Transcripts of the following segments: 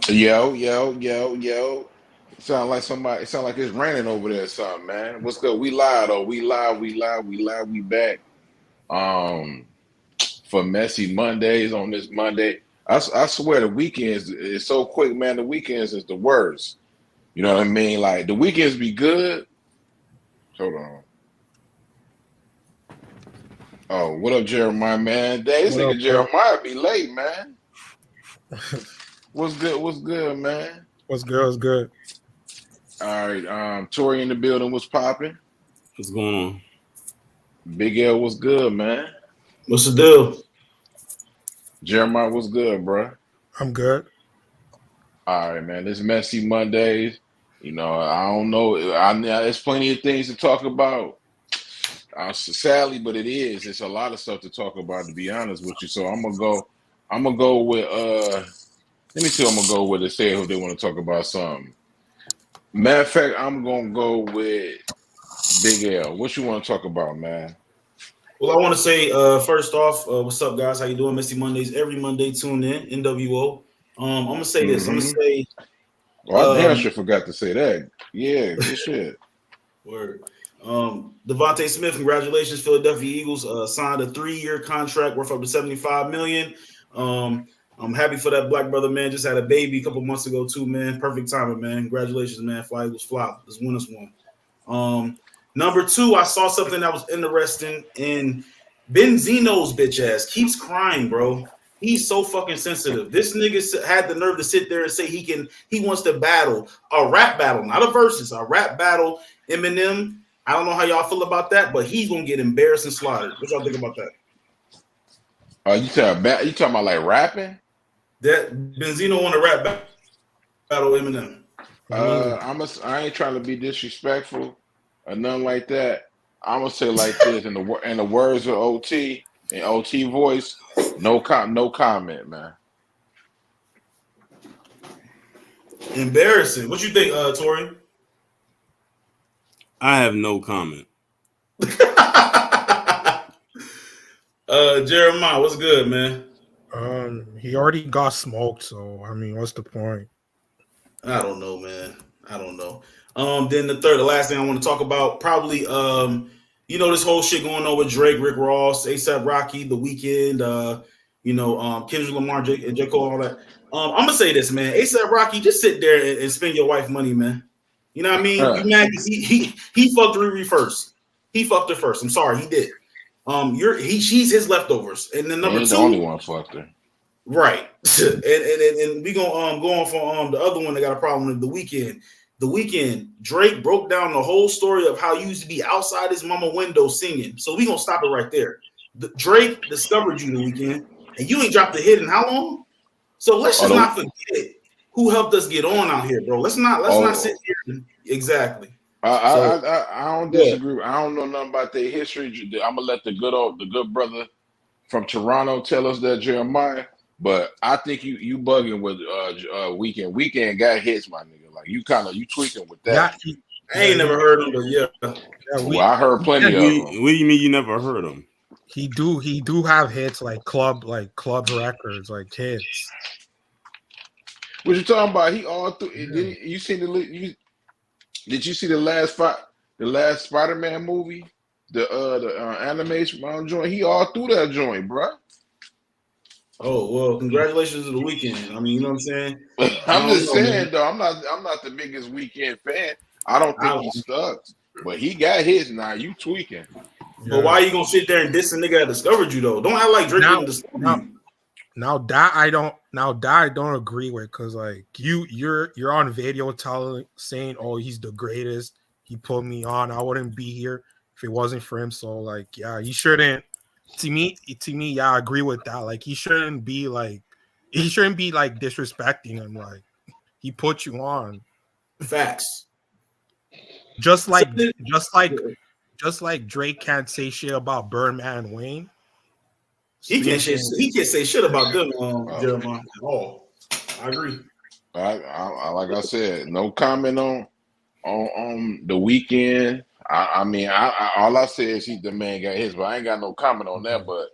Yo, yo, yo, yo. Sound like somebody. It sound like it's raining over there, or something, man. What's good? We live though. We live. We live. We live. We back. Um, for messy Mondays on this Monday. I swear the weekends is so quick, man. The weekends is the worst. You know what I mean? Like the weekends be good. Hold on. Oh, what up, Jeremiah, man? Dang, this What up, nigga bro? Jeremiah be late, man. What's good? What's good, man? What's good? What's good? All right. Tori in the building was popping. What's going on? Big L was good, man. What's the deal? Jeremiah was good, bro. I'm good. All right, man. This messy Mondays. You know, I don't know. There's plenty of things to talk about. Sadly, but it is. It's a lot of stuff to talk about, to be honest with you. So I'm gonna go. I'm gonna go with. Let me see. Who I'm gonna go with to say if they want to talk about something. Matter of fact, I'm gonna go with Big L. What you want to talk about, man? Well, I want to say first off, what's up, guys? How you doing? Messy Mondays every Monday. Tune in NWO. I'm gonna say this. I'm gonna Mm-hmm. say Oh, I damn sure forgot to say that. Yeah, good shit. word. Devontae Smith, congratulations, Philadelphia Eagles signed a 3-year contract worth up to $75 million. I'm happy for that black brother, man. Just had a baby a couple months ago too, man. Perfect timing, man. Congratulations, man. Fly Eagles fly. This win us one. Number two, I saw something that was interesting, and Benzino's bitch ass keeps crying, bro. He's so fucking sensitive. This nigga had the nerve to sit there and say he wants to battle a rap battle, not a versus, a rap battle. Eminem. I don't know how y'all feel about that, but he's gonna get embarrassed and slaughtered. What y'all think about that? You talking about like rapping? That Benzino want to rap battle Eminem. I mean, I ain't trying to be disrespectful or nothing like that. I'm gonna say like this in the words of OT and OT voice, no comment, man. Embarrassing. What you think, Tori? I have no comment. Jeremiah, what's good, man? he already got smoked, so I mean, what's the point? I don't know, man. I don't know. Then the last thing I want to talk about, probably, this whole shit going on with Drake, Rick Ross, ASAP Rocky, The Weeknd, Kendrick Lamar, J. Cole, all that. I'm gonna say this, man. ASAP Rocky, just sit there and spend your wife money, man. You know what I mean? You mad because he fucked Riri first. He fucked her first. I'm sorry, he did. She's his leftovers. And then number Ain't two, the only one fucked her. right. and we gonna go on for the other one that got a problem with The Weeknd. The Weeknd, Drake broke down the whole story of how he used to be outside his mama window singing. So we gonna stop it right there. Drake discovered you, The Weeknd, and you ain't dropped a hit in how long? So let's just not forget who helped us get on out here, bro. Let's not sit here. Exactly. I don't disagree. I don't know nothing about their history. I'm gonna let the good brother from Toronto tell us that, Jeremiah. But I think you bugging with Weeknd. Weeknd got hits, my nigga. Like you tweaking with that. Yeah, I ain't never heard him, but yeah. Well, I heard plenty of them. What do you mean you never heard him? he do have hits like club records, like hits. What you talking about? He all through. Did you see Did you see the last Spider-Man movie? The animation joint. He all through that joint, bro. Oh well, congratulations to The Weeknd. I mean, you know what I'm saying? I'm just saying though. I'm not the biggest Weeknd fan. I don't think he sucks, but he got his. Now you tweaking. But why are you gonna sit there and diss a nigga that discovered you though? Don't act like Drake didn't discover you. Now that I don't agree with, because like you're on video saying, oh, he's the greatest, he put me on, I wouldn't be here if it wasn't for him. So like, yeah, he shouldn't. To me, yeah, I agree with that. Like he shouldn't be like disrespecting him. Like he put you on. Facts. Just like Drake can't say shit about Birdman and Wayne. He can't say shit about them, Jeremiah, at all. I agree. I like I said, no comment on The Weeknd. I mean, all I say is the man got his, but I ain't got no comment on that. But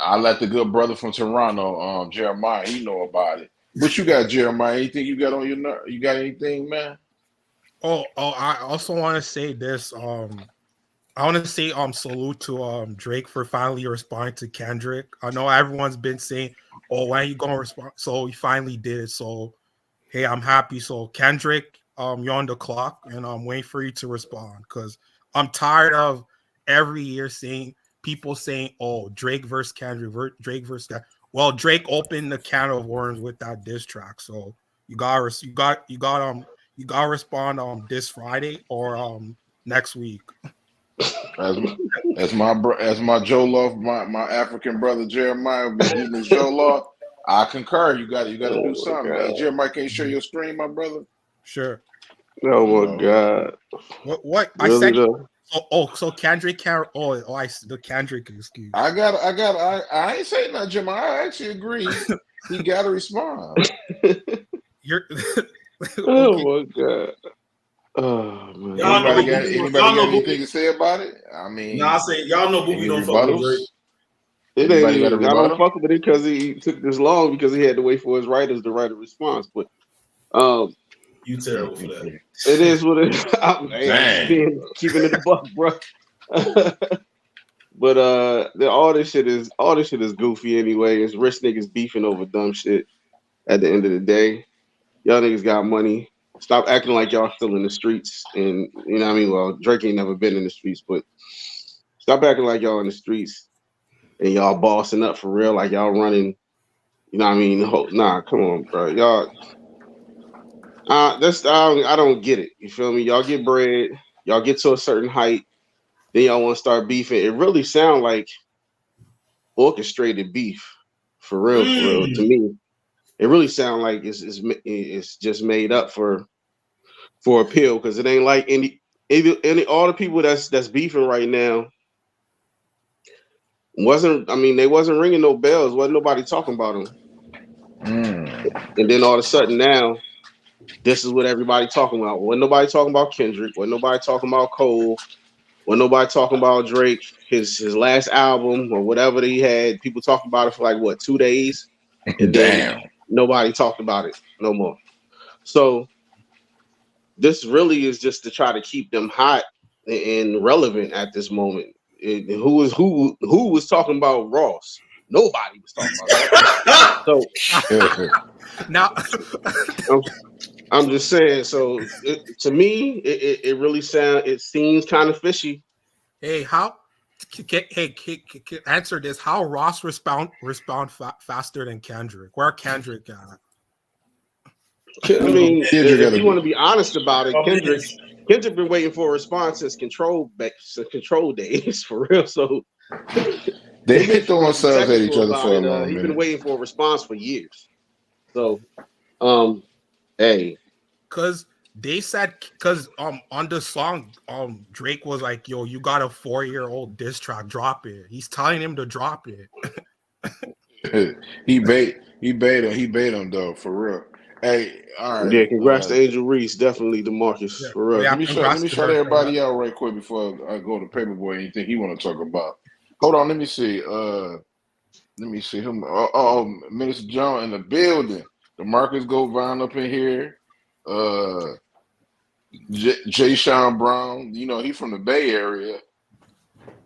I let the good brother from Toronto, Jeremiah, he know about it. What you got, Jeremiah? Anything you got on your You got anything, man? I also want to say this. I want to say salute to Drake for finally responding to Kendrick. I know everyone's been saying, "Oh, when are you gonna respond?" So he finally did it. So hey, I'm happy. So Kendrick, you're on the clock, and I'm waiting for you to respond because I'm tired of every year seeing people saying, "Oh, Drake versus Kendrick, Drake versus that." Well, Drake opened the can of worms with that diss track, so you got respond this Friday or next week. As my Joe Law, my African brother Jeremiah be getting his Joe Law. I concur. You got to do something. Hey, Jeremiah, can you share your screen, my brother? Sure. Oh my God. What I Really said? though? So Kendrick can. The Kendrick excuse. I ain't saying that, Jeremiah. I actually agree. He got to respond. You're. Oh my God. Oh man. Anybody got anything to say about it? I mean, I say y'all know Boogie don't fuck with Drake. It Anybody ain't got a even, I don't rebuttal? fuck with it because he took this long because he had to wait for his writers to write a response. But You terrible for that. it is what it is. I'm Dang. keeping it a buck, bro. But all this shit is goofy anyway. It's rich niggas beefing over dumb shit. At the end of the day, y'all niggas got money. Stop acting like y'all still in the streets. And you know what I mean? Well, Drake ain't never been in the streets, but stop acting like y'all in the streets and y'all bossing up for real, like y'all running. You know what I mean? Nah, come on, bro. Y'all. I don't get it. You feel me? Y'all get bread. Y'all get to a certain height. Then y'all want to start beefing. It really sounds like orchestrated beef, for real, to me. It really sounds like it's just made up for appeal because it ain't like any all the people that's beefing right now they wasn't ringing no bells. Wasn't nobody talking about them. And then all of a sudden now, this is what everybody talking about. Wasn't nobody talking about Kendrick. Wasn't nobody talking about Cole. Wasn't nobody talking about Drake, his last album or whatever that he had. People talked about it for like 2 days, and then nobody talked about it no more. So this really is just to try to keep them hot and relevant at this moment. Who was talking about Ross? Nobody was talking about that. So now, I'm just saying. So to me, it really seems kind of fishy. Hey, answer this. How Ross respond faster than Kendrick? Where Kendrick at? I mean, if you want to be honest about it, Kendrick been waiting for a response since control days for real. So they've been throwing themselves at each other for a long minute. He's been waiting for a response for years. So, hey, because they said on the song Drake was like, "Yo, you got a 4-year-old diss track, drop it." He's telling him to drop it. He bait him though, for real. Hey, all right. Yeah, congrats to Angel Reese, definitely DeMarcus, for real. Let me shout everybody out right quick before I go to Paperboy. Anything he want to talk about? Hold on, let me see. Let me see him. Minister John in the building. DeMarcus Govine up in here. Jay Sean Brown. You know he from the Bay Area.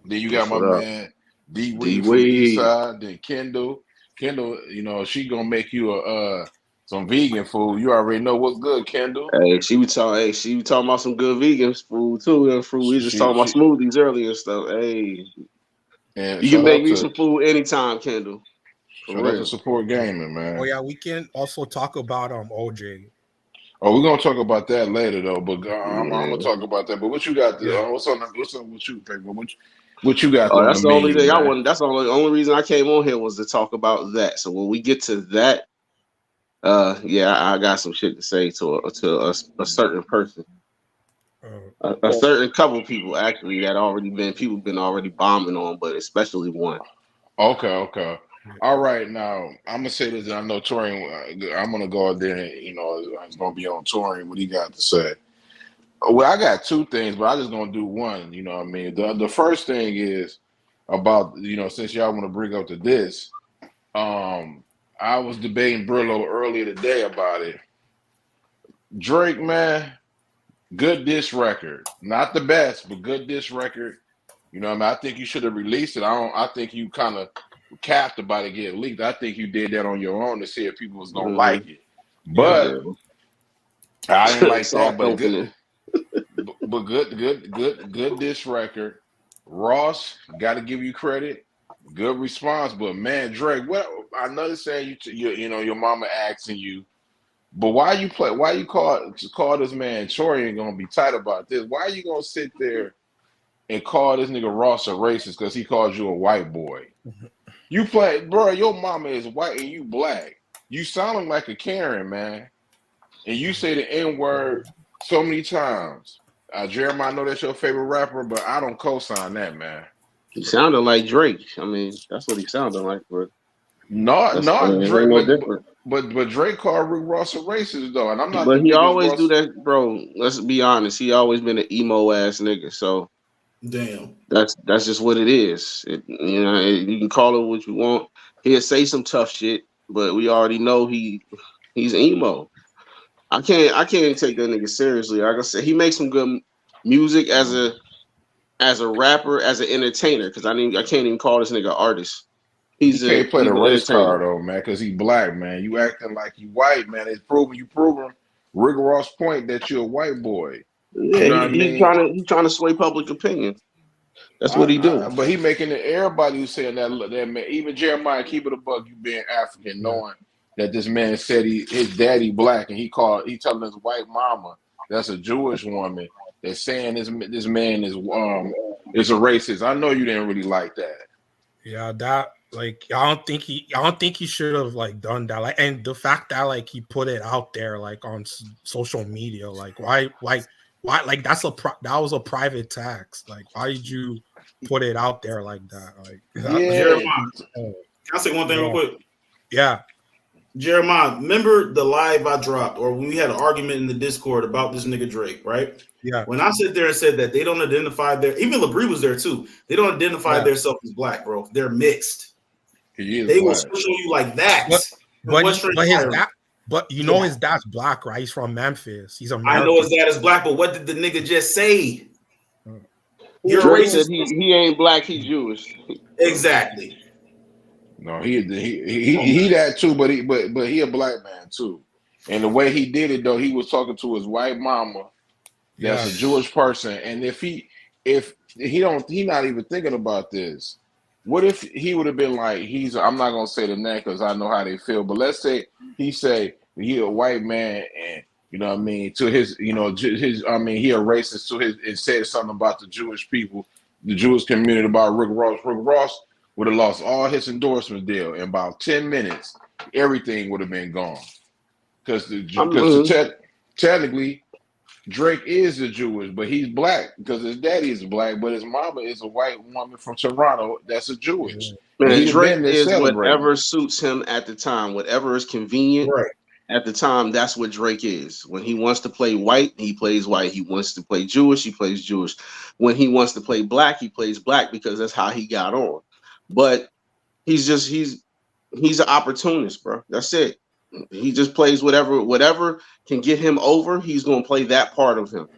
Then you got my man D Wade from the East Side. Then Kendall, you know she gonna make you some vegan food. You already know what's good, Kendall. Hey, she was talking about some good vegan food too. And fruit. We just talking about smoothies earlier and stuff. Hey, and you can make me some food anytime, Kendall. Shout out to Support Gaming, man. Oh yeah, we can also talk about OJ. Oh, we're gonna talk about that later though. But I'm gonna talk about that. But what you got there? What's up with you, Paper? What you got? That's the only thing I want. That's the only reason I came on here was to talk about that. So when we get to that. I got some shit to say to a certain person, a certain couple people actually that people been already bombing on, but especially one. Okay. All right, now I'm gonna say this. I know Torian. I'm gonna go out there. And, you know, it's gonna be on Torian. What he got to say? Well, I got two things, but I'm just gonna do one. You know what I mean? The first thing is about since y'all want to bring up to this. I was debating Brillo earlier today about it. Drake, man, good diss record. Not the best, but good diss record. You know what I mean? I think you should have released it. I think you kind of capped about it getting leaked. I think you did that on your own to see if people was gonna like it. But I didn't like that. But good, but good diss record. Ross, got to give you credit. Good response, but man, Drake, what I know they're saying you know your mama asking you, but why you call this man Tori ain't gonna be tight about this? Why you gonna sit there and call this nigga Ross a racist because he called you a white boy? You play, bro. Your mama is white and you black. You sounding like a Karen, man, and you say the N-word so many times. Jeremiah, I know that's your favorite rapper, but I don't co-sign that, man. He sounded like Drake. I mean, that's what he sounded like. But Drake. But Drake called Rick Ross a racist though, and I'm not. But he always do that, bro. Let's be honest. He always been an emo ass nigga. So damn, that's just what it is. You can call it what you want. He'll say some tough shit, but we already know he's emo. I can't take that nigga seriously. Like I said, he makes some good music as a rapper, as an entertainer. Because I can't even call this nigga an artist. He can't play the race card though, man, because he black, man. You acting like you white, man. It's proven Rick Ross point that you're a white boy. Yeah, you know he's trying to sway public opinion. That's what he do. But he making it everybody who's saying that man, even Jeremiah, keep it a buck, you being African, knowing that this man said his daddy black, and he telling his white mama that's a Jewish woman that's saying this man is a racist. I know you didn't really like that. Yeah, that like I don't think he should have like done that. Like, and the fact that like he put it out there like on social media, like why like that was a private text. Like, why did you put it out there like that? Like, Jeremiah, can I say one thing real quick? Yeah. Jeremiah, remember the live I dropped, or when we had an argument in the Discord about this nigga Drake, right? Yeah. When I sit there and said that they don't identify even LeBrie was there too. They don't identify themselves as black, bro. They're mixed. They will switch on you like that. But you know his dad's black, right? He's from Memphis. He's American. I know his dad is black, but what did the nigga just say? You're racist. He ain't black. He's Jewish. Exactly. No, he that too, but he a black man too. And the way he did it though, he was talking to his white mama, that's a Jewish person. And if he not even thinking about this. What if he would have been like I'm not gonna say the name because I know how they feel, but let's say he a white man and you know what I mean to his he a racist to his and said something about the Jewish people, the Jewish community about Rick Ross. Rick Ross would have lost all his endorsement deal in about 10 minutes. Everything would have been gone. Because technically, Drake is a Jewish, but he's black because his daddy is black, but his mama is a white woman from Toronto that's a Jewish. Man, Drake is whatever suits him at the time, whatever is convenient at the time. That's what Drake is. When he wants to play white, he plays white. He wants to play Jewish, he plays Jewish. When he wants to play black, he plays black because that's how he got on. But he's an opportunist, bro. That's it. He just plays whatever can get him over. He's gonna play that part of him.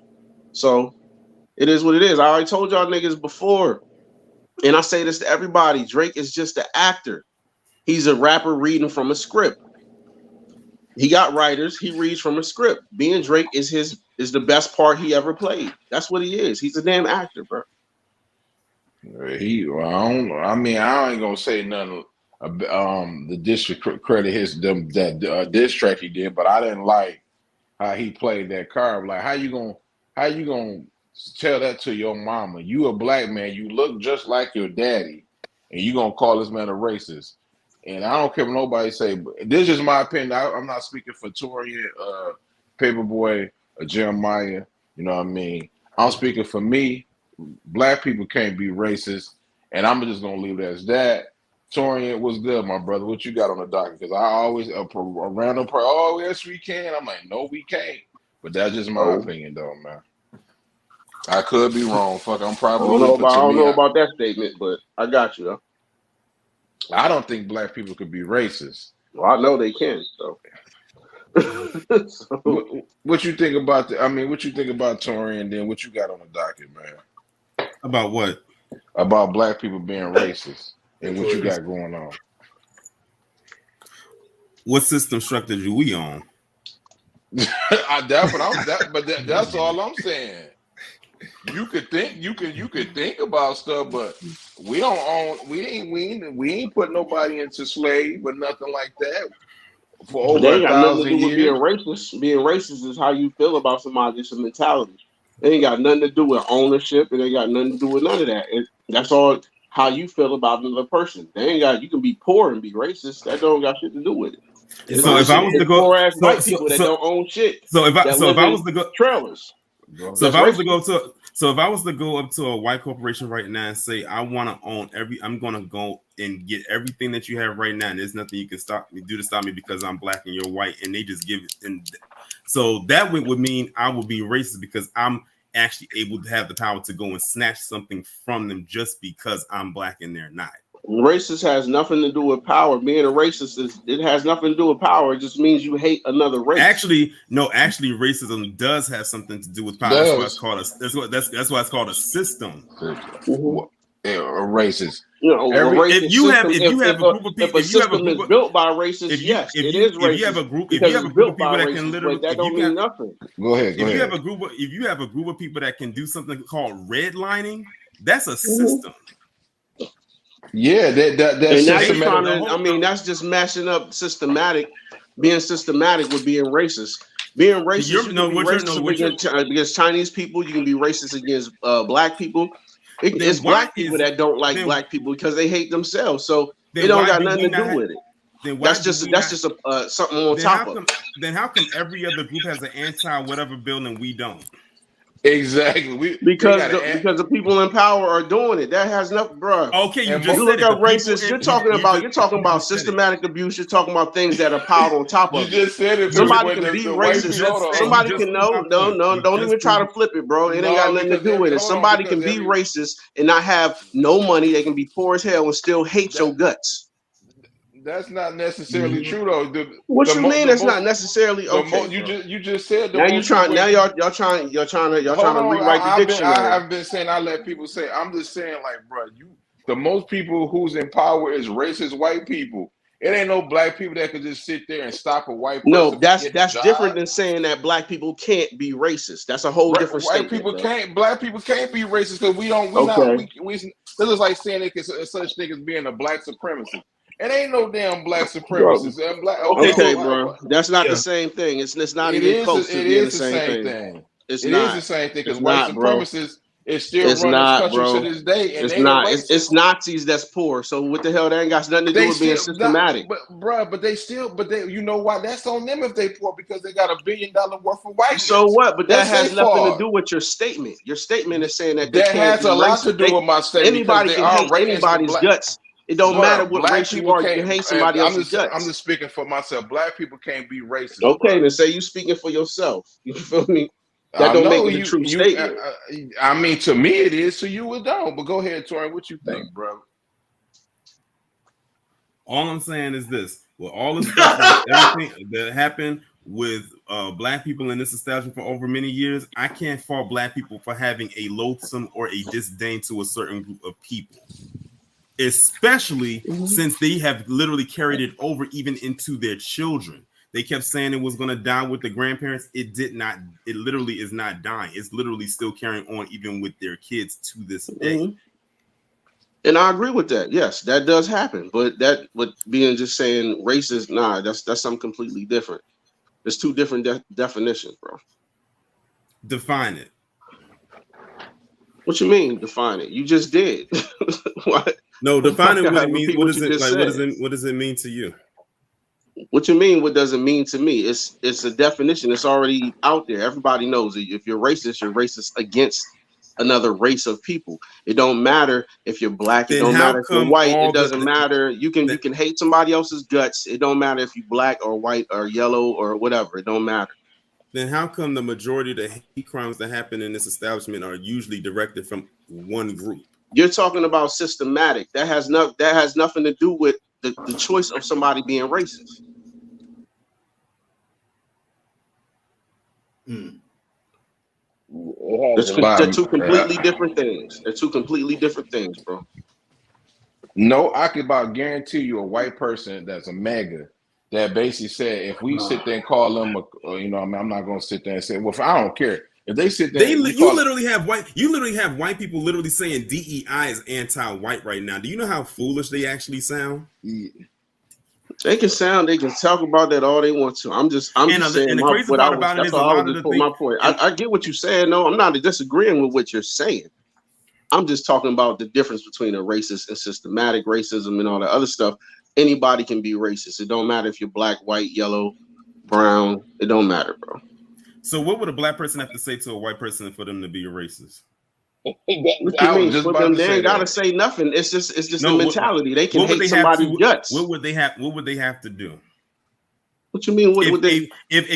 So it is what it is. I already told y'all niggas before, and I say this to everybody: Drake is just an actor. He's a rapper reading from a script. He got writers. He reads from a script. Being Drake is the best part he ever played. That's what he is. He's a damn actor, bro. I ain't gonna say nothing. The district credit that diss track he did, but I didn't like how he played that card. Like, how you gonna tell that to your mama? You a black man, you look just like your daddy, and you gonna call this man a racist? And I don't care what nobody say, but this is my opinion. I'm not speaking for Torian, Paperboy, or Jeremiah. You know what I mean? I'm speaking for me. Black people can't be racist, and I'm just gonna leave it as that. Torian, what's good, my brother? What you got on the docket? Because I always a random part. Oh, yes, we can. I'm like, no, we can't. But that's just my opinion, though, man. I could be wrong. Fuck, I'm probably. I don't know about that statement, but I got you. Though. I don't think black people could be racist. Well, I know they can. So, What you think about what you think about Tory, and then what you got on the docket, man? About what? About black people being racist and what you got going on. What system structure do we on? That's all I'm saying. You could think about stuff, but we don't own. We ain't put nobody into slave or nothing like that for over they ain't got nothing to 1,000 do with being years. racist. Being racist is how you feel about somebody. It's a mentality. It ain't got nothing to do with ownership. It ain't got nothing to do with none of that. That's all how you feel about another person. They ain't got. You can be poor and be racist. That don't got shit to do with it. So if I was to go, poor ass white people that don't own shit. So if I was to go trailers. So if I was to go to, so if I was to go up to a white corporation right now and say I want to own I'm going to go and get everything that you have right now, and there's nothing you can stop me because I'm black and you're white, and they just give it, and so that would mean I would be racist because I'm actually able to have the power to go and snatch something from them just because I'm black and they're not. Racist has nothing to do with power. Being a racist it has nothing to do with power. It just means you hate another race. Actually, racism does have something to do with power. That's why it's called that's why it's called a system. Racist. If you have a group of people, if a system is built by racists, yes, it is racist. If you have a group of people that can literally, that don't mean nothing. Go ahead. If you have a group of people that can do something called redlining, that's a system. Yeah, that's and now you're trying to. That's just mashing up systematic. Being systematic with being racist. Being racist, you can be racist against Chinese people. You can be racist against black people. It's black people that don't like black people because they hate themselves. So it don't got nothing to do with it. That's just something on top of. Then how come every other group has an anti-whatever bill and we don't? Exactly. Because the people in power are doing it. That has nothing, bro. Okay, you look at racist. You're talking about systematic abuse. You're talking about things that are piled on top of. You just said it. Somebody can be racist. Somebody can don't even try to flip it, bro. It ain't got nothing to do with it. Somebody can be racist and not have no money. They can be poor as hell and still hate your guts. That's not necessarily true, though. What you mean? It's not necessarily okay. You just said. Now y'all trying to rewrite the dictionary. I've been saying. I let people say. I'm just saying, like, bro, the most people who's in power is racist white people. It ain't no black people that could just sit there and stop a white person. No, that's different than saying that black people can't be racist. That's a whole different statement. Black people can't be racist because we don't. This is like saying it's such thing as being a black supremacist. It ain't no damn black supremacists. Bro. That's not the same thing. It's not even close to being the same thing. It is the same thing because white supremacists is still running this country to this day. And it's Nazis that's poor. So what the hell? That ain't got nothing to do with being systematic. But they, you know why? That's on them if they poor because they got $1 billion worth of white. So what? But that has nothing to do with your statement. Your statement is saying that that has a lot to do with my statement. Anybody can hate anybody's guts. It don't matter what race you are. You can hate somebody else's guts. I'm just speaking for myself. Black people can't be racist. Okay, then say you speaking for yourself. You feel me? That don't make it a true statement. To me it is. To you it don't. But go ahead, Tory. What you think, bro? All I'm saying is this: with all the stuff, everything that happened with black people in this establishment for over many years, I can't fault black people for having a loathsome or a disdain to a certain group of people. Especially since they have literally carried it over even into their children. They kept saying it was going to die with the grandparents. It did not. It literally is not dying. It's literally still carrying on even with their kids to this day. And I agree with that. Yes, that does happen. But that with being just saying racist, that's something completely different. There's two different definitions, bro. Define it. What you mean define it? You just did. What? No, define it. What it means. What does it mean to you? What you mean? What does it mean to me? It's a definition. It's already out there. Everybody knows it. If you're racist against another race of people. It don't matter if you're black. It don't matter if you're white. It doesn't matter. You can hate somebody else's guts. It don't matter if you're black or white or yellow or whatever. It don't matter. Then how come the majority of the hate crimes that happen in this establishment are usually directed from one group? You're talking about systematic. That has nothing to do with the choice of somebody being racist. They're two completely different things. They're two completely different things, bro. No, I could about guarantee you a white person that's a MAGA that basically said if we sit there and call them, you know, I mean, I'm not going to sit there and say, well, I don't care if they sit there. You literally have white people literally saying DEI is anti-white right now. Do you know how foolish they actually sound? They can talk about that all they want to. I'm just saying the crazy part about it is my point. I get what you're saying. No, I'm not disagreeing with what you're saying. I'm just talking about the difference between a racist and systematic racism and all that other stuff. Anybody can be racist. It don't matter if you're black, white, yellow, brown. It don't matter, bro. So what would a black person have to say to a white person for them to be a racist? What you mean? For them, they ain't gotta say nothing. It's just a mentality. They can hate somebody's guts. What would they have to do? What you mean? What would they?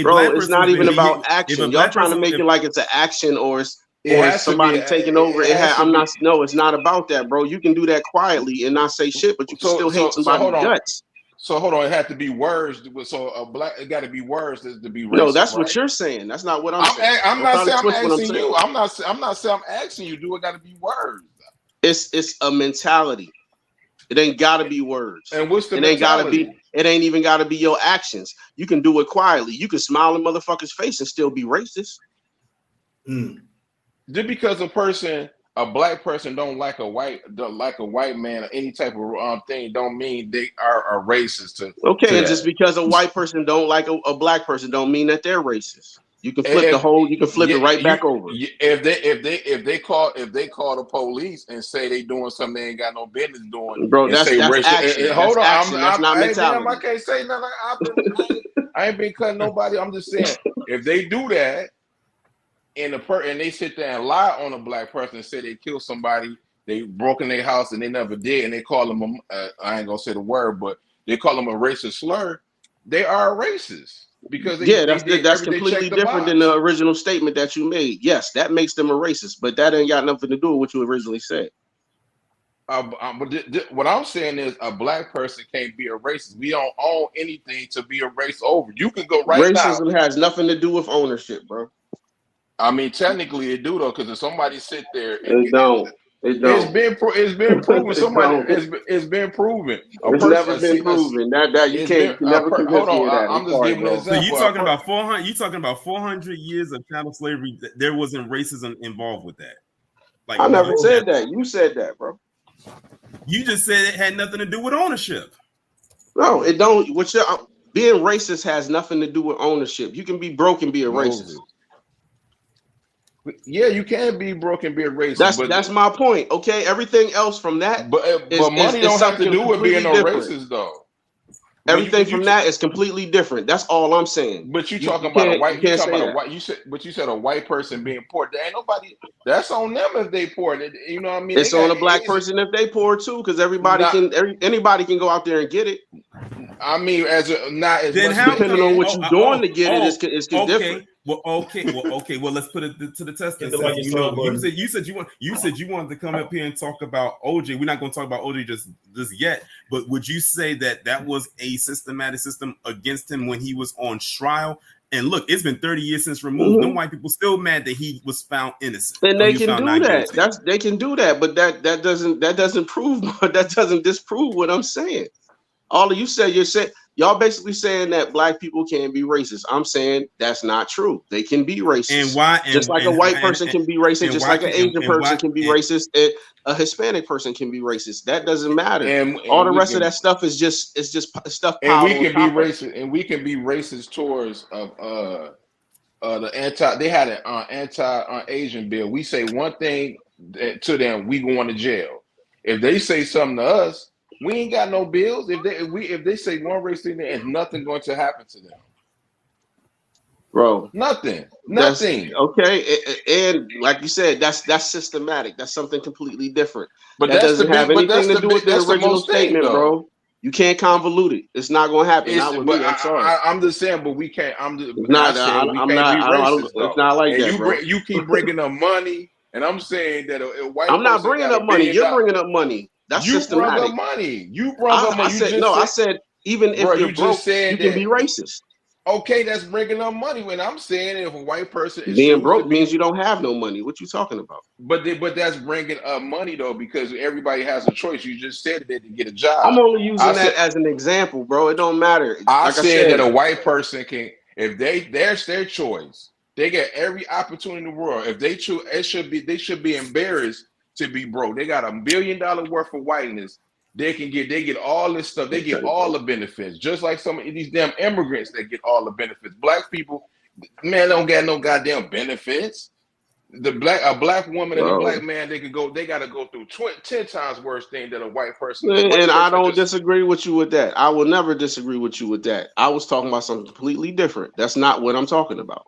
Bro, it's not even about action. Y'all trying to make it like it's an action or somebody taking over. It's not about that, bro. You can do that quietly and not say shit, but you can still hate somebody's guts. So hold on, it had to be words. So it got to be words to be racist. No, that's what you're saying. That's not what I'm saying. I'm not saying I'm asking you. I'm not saying I'm asking you. Do it got to be words? It's a mentality. It ain't got to be words. And what's the mentality? It ain't even got to be your actions. You can do it quietly. You can smile in motherfucker's face and still be racist. Just because a black person don't like a white man or any type of thing, don't mean they are racist. And just because a white person don't like a black person, don't mean that they're racist. You can flip it right back over. If they call the police and say they doing something they ain't got no business doing, bro, that's action. Hold on, that's not mentality. I can't say nothing. I ain't been cutting nobody. I'm just saying if they do that. And they sit there and lie on a black person and say they killed somebody, they broke in their house and they never did, and they call them I ain't gonna say the word, but they call them a racist slur. They are racist because that's completely different than the original statement that you made. Yes, that makes them a racist, but that ain't got nothing to do with what you originally said. But what I'm saying is a black person can't be a racist. We don't own anything to be a race over. You can go right now. Racism has nothing to do with ownership, bro. I mean, technically it do though, because if somebody sit there, it don't. It's been proven. It's been proven. It's never been proven. That you can't never convince me of that. I'm just giving an example. So you talking about 400? You talking about 400 years of chattel slavery? There wasn't racism involved with that. Like I never said that. You said that, bro. You just said it had nothing to do with ownership. No, it don't. Being racist has nothing to do with ownership. You can be broke and be a racist. Yeah, you can be broke and be a racist. That's my point. Okay, everything else from that, but money don't have to do with being a racist, though. Everything from that is completely different. That's all I'm saying. But you talking about a white? You talking about a white? You said a white person being poor. There ain't nobody. That's on them if they poor. You know what I mean? It's on a black person if they poor too, because anybody can go out there and get it. I mean, depending on what you're doing to get it is different. Well, let's put it to the test. You said you wanted to come up here and talk about OJ. We're not going to talk about OJ just yet, but would you say that was a systematic system against him when he was on trial? And look, it's been 30 years since removed. Mm-hmm. No white people still mad that he was found innocent. And they can do that. They can do that, but that doesn't prove that doesn't disprove what I'm saying. All of you said y'all basically saying that black people can be racist. I'm saying that's not true. They can be racist. And why? Just like a white person can be racist, just like an Asian person can be racist, a Hispanic person can be racist. That doesn't matter. And all the rest of that stuff is just stuff. And we can be racist. And we can be racist towards the anti. They had an anti-Asian bill. We say one thing to them, we going to jail. If they say something to us, we ain't got no bills. If they say one race thing, there's nothing going to happen to them, bro. Nothing. Okay, and like you said, that's systematic. That's something completely different. But that doesn't have anything to do with the original statement, bro. You can't convolute it. It's not going to happen. Not with me. I'm sorry. I'm just saying, but we can't. It's not like that, bro. You keep bringing up money, and I'm saying that a white. I'm not bringing up money. You're bringing up money. That's you brung systematic. up money. You brung up I money. You said just no. I said, said even if bro, you're you broke, just said you can that. be racist. Okay, that's bringing up money. When I'm saying if a white person is Being choosing broke to means be, you don't have no money. What you talking about? but that's bringing up money though, because everybody has a choice. You just said that to get a I'm job. only I using said that as an example, bro. It don't matter. I Like I said that said, a white person can, if that's their choice. They get every opportunity in the world. If they choose, they should be embarrassed to be broke. They got $1 billion worth of whiteness. They get all this stuff. They get all the benefits, just like some of these damn immigrants that get all the benefits. Black people, man, don't get no goddamn benefits. A black woman and a bro. black man, they got to go through 10 times worse thing than a white person. And I don't disagree with you with that. I will never disagree with you with that. I was talking about something completely different. That's not what I'm talking about.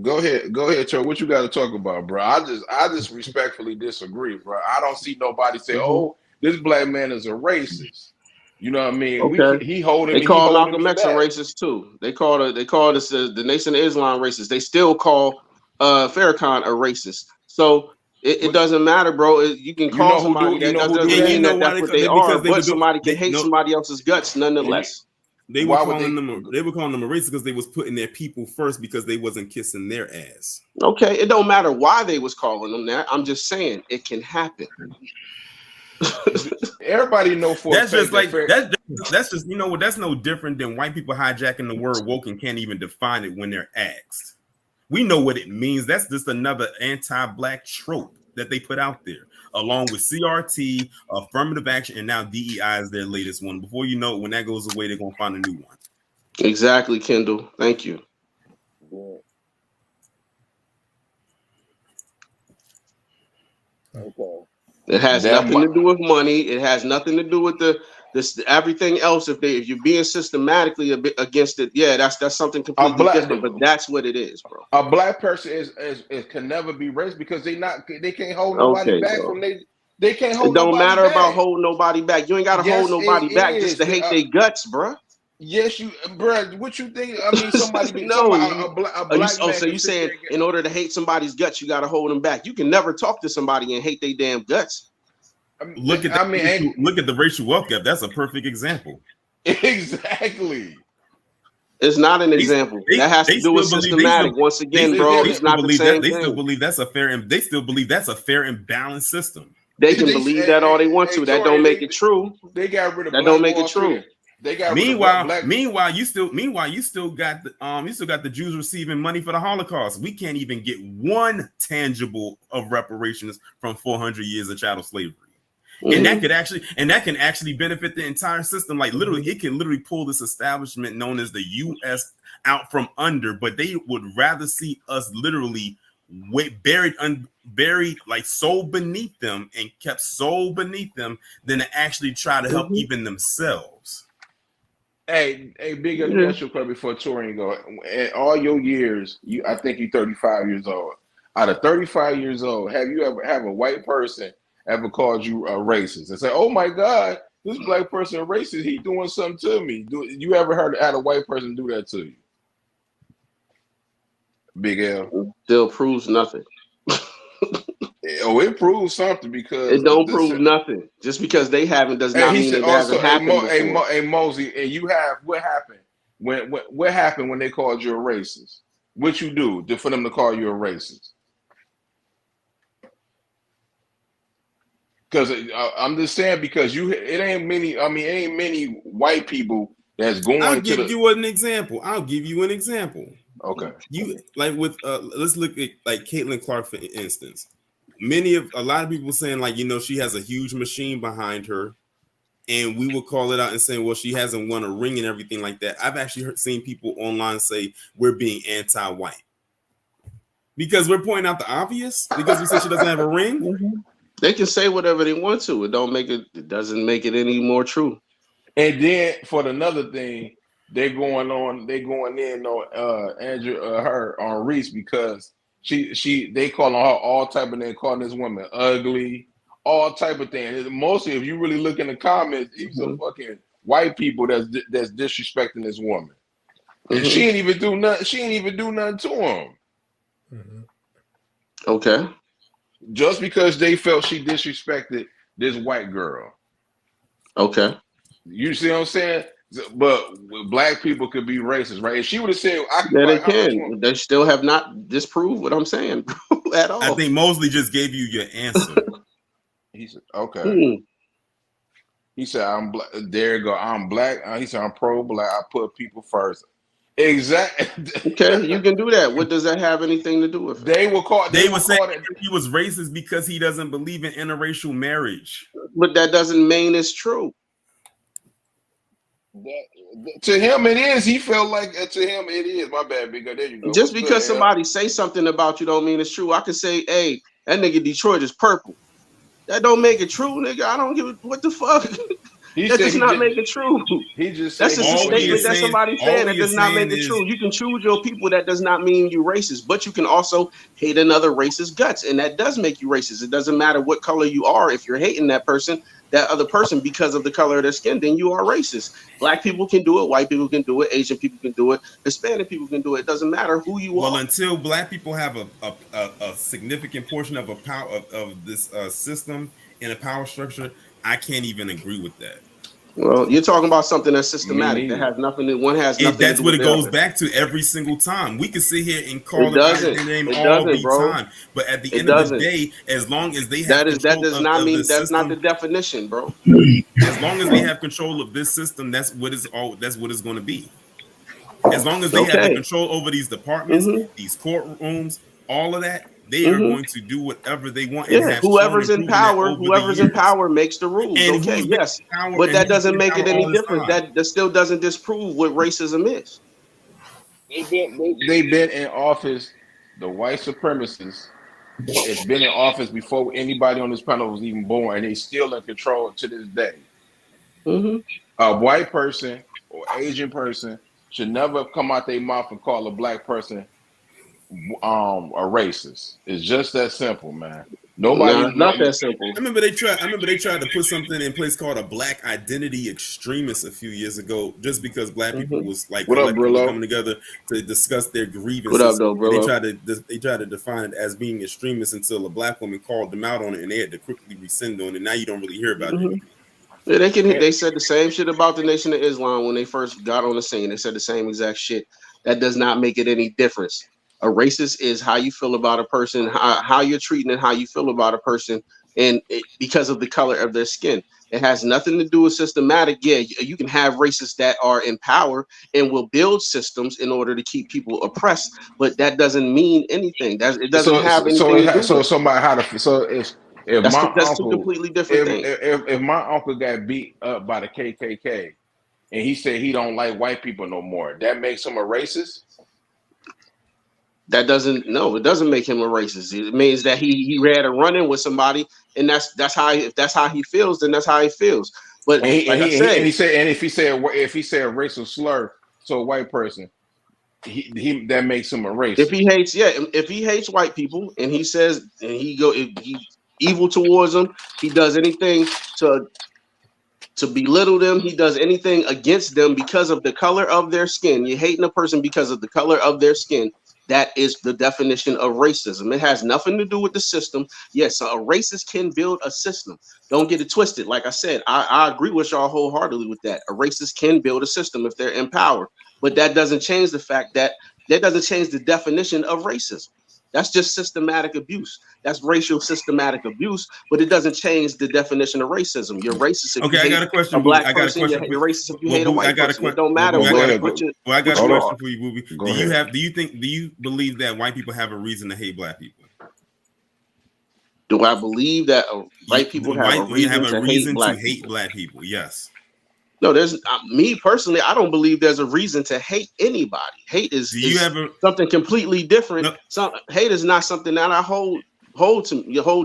Go ahead, Joe. What you got to talk about, bro? I just respectfully disagree, bro. I don't see nobody say, "Oh, this black man is a racist." You know what I mean? Okay. He holding They me. call He holding Malcolm me X a back. racist too. They call this the Nation of Islam racist. They still call Farrakhan a racist. So it doesn't matter, bro. You can call somebody that. That doesn't And you mean know that why that's what they they because are. they But would somebody can hate somebody else's guts nonetheless. They were calling them a racist because they was putting their people first because they wasn't kissing their ass. Okay, it don't matter why they was calling them that. I'm just saying it can happen. Everybody know for that's just like that's just you know what, that's no different than white people hijacking the word woke and can't even define it when they're asked. We know what it means. That's just another anti-black trope that they put out there, along with CRT, affirmative action, and now DEI is their latest one. Before you know it, when that goes away, they're gonna find a new one. Exactly, Kendall. Thank you. Okay. It has nothing to do with money. It has nothing to do with this everything else. If you're being systematically against it, yeah, that's something completely different. But that's what it is, bro. A black person is can never be racist because they can't hold nobody back bro. from they can't hold. It don't nobody matter back. about holding nobody back. You ain't gotta hold nobody back just to hate their guts, bro. Yes, you, bro. What you think? I mean, somebody. No, a black man. So you saying in order to hate somebody's guts, you gotta hold them back? You can never talk to somebody and hate their damn guts. Look at the racial wealth gap. That's a perfect example. Exactly. It's not an example. That has to do with systematic. Once again, bro, it's not the same thing. They still believe that's a fair and balanced system. They can believe that all they want to. That don't make it true. They got rid of that. Don't make it true. They got meanwhile, you still got the Jews receiving money for the Holocaust. We can't even get one tangible of reparations from 400 years of chattel slavery. And that can actually benefit the entire system. Like literally, it can literally pull this establishment known as the U.S. out from under. But they would rather see us literally buried like so beneath them and kept so beneath them than to actually try to help even themselves. Hey, Big, let me ask you a question before Torian go. In all your years, I think you're 35 years old. Out of 35 years old, have you ever have a white person ever called you a racist and say, "Oh my God, this black person a racist. He doing something to me"? You ever had a white person do that to you? Big L still proves nothing. It proves something because it don't prove nothing. Just because they haven't does not mean it hasn't happened before. Hey Mosey, and you have what happened what happened when they called you a racist? What you do for them to call you a racist? Because I'm just saying because it ain't many white people that's going. I'll give you an example. Okay. You like with let's look at like Caitlin Clark for instance. A lot of people saying like she has a huge machine behind her, and we would call it out and saying, well, she hasn't won a ring and everything like that. I've actually seen people online say we're being anti-white because we're pointing out the obvious because we said she doesn't have a ring. They can say whatever they want to. It doesn't make it any more true. And then for another thing, they going in on her on Reese because they calling her all type of things, calling this woman ugly, all type of things. Mostly, if you really look in the comments, these are fucking white people that's disrespecting this woman. And she ain't even do nothing. She ain't even do nothing to him. Okay. just because they felt she disrespected this white girl. Okay. You see what I'm saying? But black people could be racist, right? If she would have said, "I can Yeah, they buy how much can. more?" They still have not disproved what I'm saying at all. I think Mosley just gave you your answer. He said, "Okay." He said, "I'm black." There you go. I'm black. He said, "I'm pro-black. I put people first." Exactly. Okay, you can do that. What does that have anything to do with it? They were caught. They were saying he was racist because he doesn't believe in interracial marriage. But that doesn't mean it's true. To him, it is. He felt like to him, it is. My bad, big guy. There you go. Just What's because good, somebody say something about you don't mean it's true. I could say, hey, that nigga Detroit is purple. That don't make it true, nigga. I don't give a what the fuck. That does not make it true. He just That's said just a all he statement is that saying- somebody's all saying. That he does is not make saying it is- true. You can choose your people. That does not mean you racist. But you can also hate another racist guts, and that does make you racist. It doesn't matter what color you are. If you're hating that person, that other person because of the color of their skin, then you are racist. Black people can do it. White people can do it. Asian people can do it. Hispanic people can do it. It doesn't matter who you Well, are. until black people have a significant portion of a power of this system in a power structure, I can't even agree with that. Well, you're talking about something that's systematic. Me That neither. has nothing. One has nothing. That's to do what with it the goes other. back to every single time. We can sit here and call It doesn't. their name It all doesn't, the bro. time, but at the It end of doesn't. the day, as long as they have That control does not of mean the that's not the system, definition, bro. as long as they have control of this system, that's what it's going to be. As long as they have the Okay. control over these departments, Mhm. these courtrooms, all of that, they are Mhm. going to do whatever they want. And Yeah, have whoever's shown in and proven that power, over the whoever's in years. power makes the rules. And Okay, who's been yes, in power- but and that who's doesn't been make in it power any all this different. time? That still doesn't disprove what racism is. They've been in office. The white supremacists. It's been in office before anybody on this panel was even born, and they still in control to this day. Mm-hmm. A white person or Asian person should never come out their mouth and call a black person a racist. It's just that simple, man. Nobody. No, it's not that simple. I remember they tried to put something in place called a black identity extremist a few years ago, just because black people was like What up, collectively Brillo? coming together to discuss their grievances. What up, though, And Brillo? they tried to define it as being extremist until a black woman called them out on it, and they had to quickly rescind on it. Now you don't really hear about it. Yeah, they said the same shit about the Nation of Islam when they first got on the scene. They said the same exact shit. That does not make it any difference. A racist is how you feel about a person, how you're treating and how you feel about a person, and because of the color of their skin. It has nothing to do with systematic. Yeah, you can have racists that are in power and will build systems in order to keep people oppressed, but that doesn't mean anything. It doesn't have anything to do with it. Somebody had to. So if That's my two uncle, completely different things. if my uncle got beat up by the KKK, and he said he don't like white people no more, that makes him a racist. It doesn't make him a racist. It means that he had a run-in with somebody, and that's how if that's how he feels, then that's how he feels. But if he said a racial slur to a white person, he that makes him a racist. If he hates white people and he says and he evil towards them, he does anything to belittle them, he does anything against them because of the color of their skin. You're hating a person because of the color of their skin. That is the definition of racism. It has nothing to do with the system. Yes, a racist can build a system. Don't get it twisted. Like I said, I agree with y'all wholeheartedly with that. A racist can build a system if they're in power, but that doesn't change the fact that doesn't change the definition of racism. That's just systematic abuse. That's racial systematic abuse, but it doesn't change the definition of racism. You're racist if you hate I got a question. a black I got a person. question. You're racist if you hate a white person. It don't matter. I got a what question for you, Booby. Go ahead. Do you believe that white people have a reason to hate black people? Do I believe that white people have a reason to hate black people? Yes. No, there's me personally. I don't believe there's a reason to hate anybody. Hate is something completely different. Hate is not something that I hold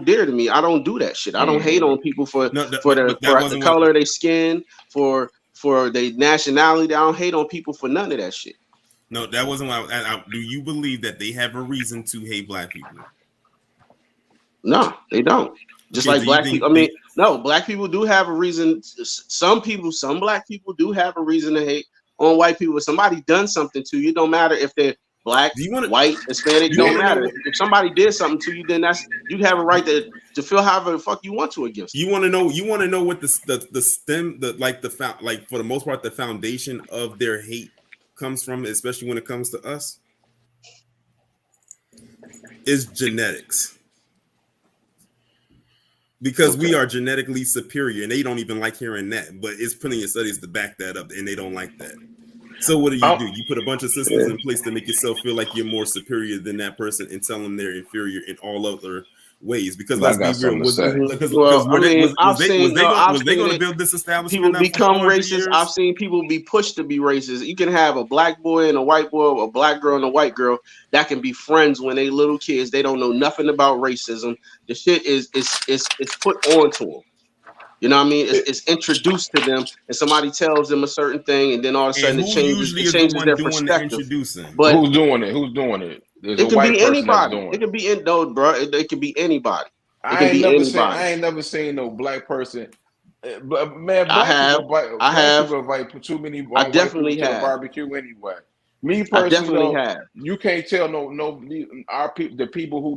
dear to me. I don't do that shit. I don't hate on people for the color of their skin, for their nationality. I don't hate on people for none of that shit. No, that wasn't what do you believe that they have a reason to hate black people? No, they don't. Just like black people. I mean, no, black people do have a reason. Some black people do have a reason to hate on white people. If somebody done something to you, it don't matter if they're black, Do you want to? white, Hispanic, You don't wanna matter. know? If somebody did something to you, then you have a right to feel however the fuck you want to against them. You want to know? You want to know what the stem, like for the most part, the foundation of their hate comes from, especially when it comes to us, is genetics. Because we are genetically superior, and they don't even like hearing that. But it's plenty of studies to back that up, and they don't like that. So what do? You put a bunch of systems in place to make yourself feel like you're more superior than that person, and tell them they're inferior in all other ways. Because let's be real, was they going to build this establishment? People become racist. I've seen people be pushed to be racist. You can have a black boy and a white boy, or a black girl and a white girl that can be friends when they little kids. They don't know nothing about racism. The shit is put onto them. You know what I mean? It's introduced to them, and somebody tells them a certain thing, and then all of a sudden it changes their perspective. But who's doing it? It could be anybody. It could be bro. It could be anybody. I ain't never seen no black person. But man, I have. Invite too many. I definitely have to the barbecue anyway. Me personally, I definitely have. You can't tell the people who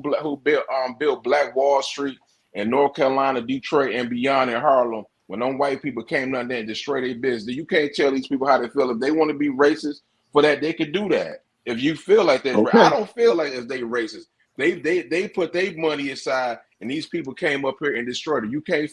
built Black Wall Street in North Carolina, Detroit, and beyond in Harlem, when them white people came down there and destroyed their business, you can't tell these people how they feel. If they want to be racist for that, they could do that. If you feel like that, okay. I don't feel like if they racist. They put their money aside, and these people came up here and destroyed it. You can't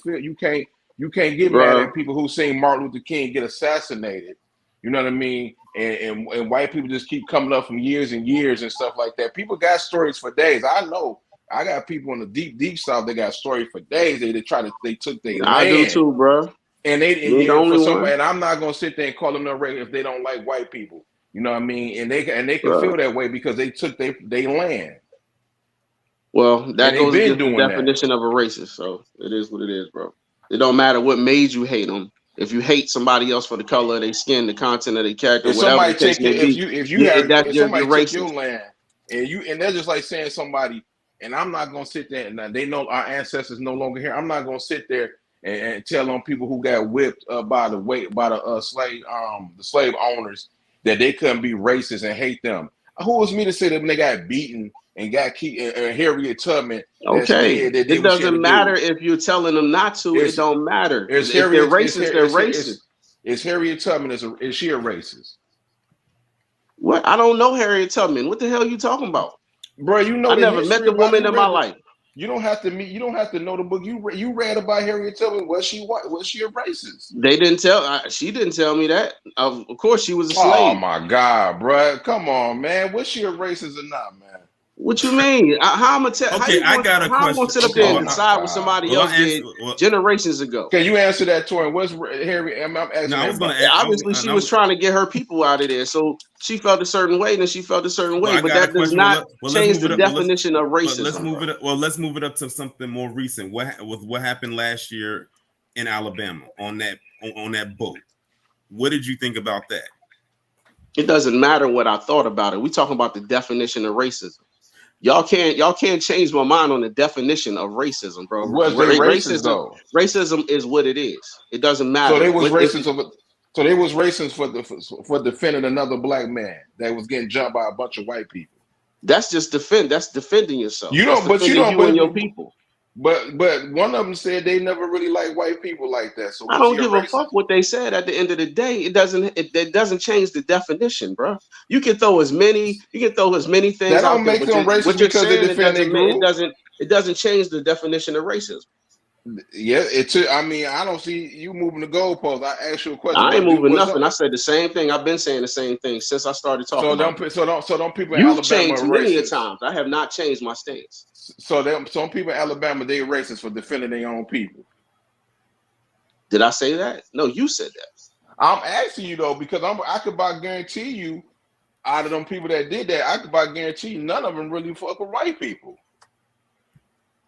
get mad at people who seen Martin Luther King get assassinated. You know what I mean? And white people just keep coming up from years and years and stuff like that. People got stories for days. I know. I got people in the deep south. They got stories for days. They took their land. I do too, bro. And and I'm not gonna sit there and call them no racist if they don't like white people. You know what I mean? And they can feel that way because they took their land. Well, that goes against the definition of a racist. So it is what it is, bro. It don't matter what made you hate them. If you hate somebody else for the color of their skin, the content of their character, if whatever somebody take your land, and they're just like saying somebody. And I'm not gonna sit there and they know our ancestors no longer here. I'm not gonna sit there and tell on people who got whipped by the slave owners that they couldn't be racist and hate them. Who was me to say that when they got beaten and got Harriet Tubman? Okay, it doesn't matter if you're telling them not to. It don't matter. If they're racist, they're racist. Is Harriet Tubman is she a racist? What? I don't know Harriet Tubman. What the hell are you talking about? Bro, you know I never met the woman in my life. You don't have to meet. You don't have to know the book. You read about Harriet Tubman. Was she white? Was she a racist? They didn't tell. She didn't tell me that. Of course, she was a slave. Oh my God, bro! Come on, man. Was she a racist or not, man? What you mean? How I'm gonna tell? Okay, I got a question. I'm gonna sit up there and decide what somebody else did generations ago. Can you answer that, Tori? What's Harriet? I'm asking. No, I was gonna ask, obviously, she was trying to get her people out of there, so she felt a certain way, and she felt a certain way. But that does not change the definition of racism. Let's move it up. Well, let's move it up to something more recent. What happened last year in Alabama on that boat? What did you think about that? It doesn't matter what I thought about it. We talking about the definition of racism. Y'all can't change my mind on the definition of racism, bro. Racism is what it is. It doesn't matter. So they was racist. So they was racist for defending another black man that was getting jumped by a bunch of white people. That's just defending yourself. Your people. But one of them said they never really liked white people like that. So I don't give a fuck what they said. At the end of the day, it doesn't change the definition, bro. You can throw as many things. That don't make them racist because they defend their group. It doesn't change the definition of racism. Yeah, I mean, I don't see you moving the goalpost. I asked you a question. I ain't moving nothing. I said the same thing. I've been saying the same thing since I started talking. So don't people in You've Alabama changed many racist? times. I have not changed my stance. So some people in Alabama, they racist for defending their own people. Did I say that? No, you said that. I'm asking you though because I could about guarantee you, out of them people that did that, I could about guarantee you none of them really fuck with white people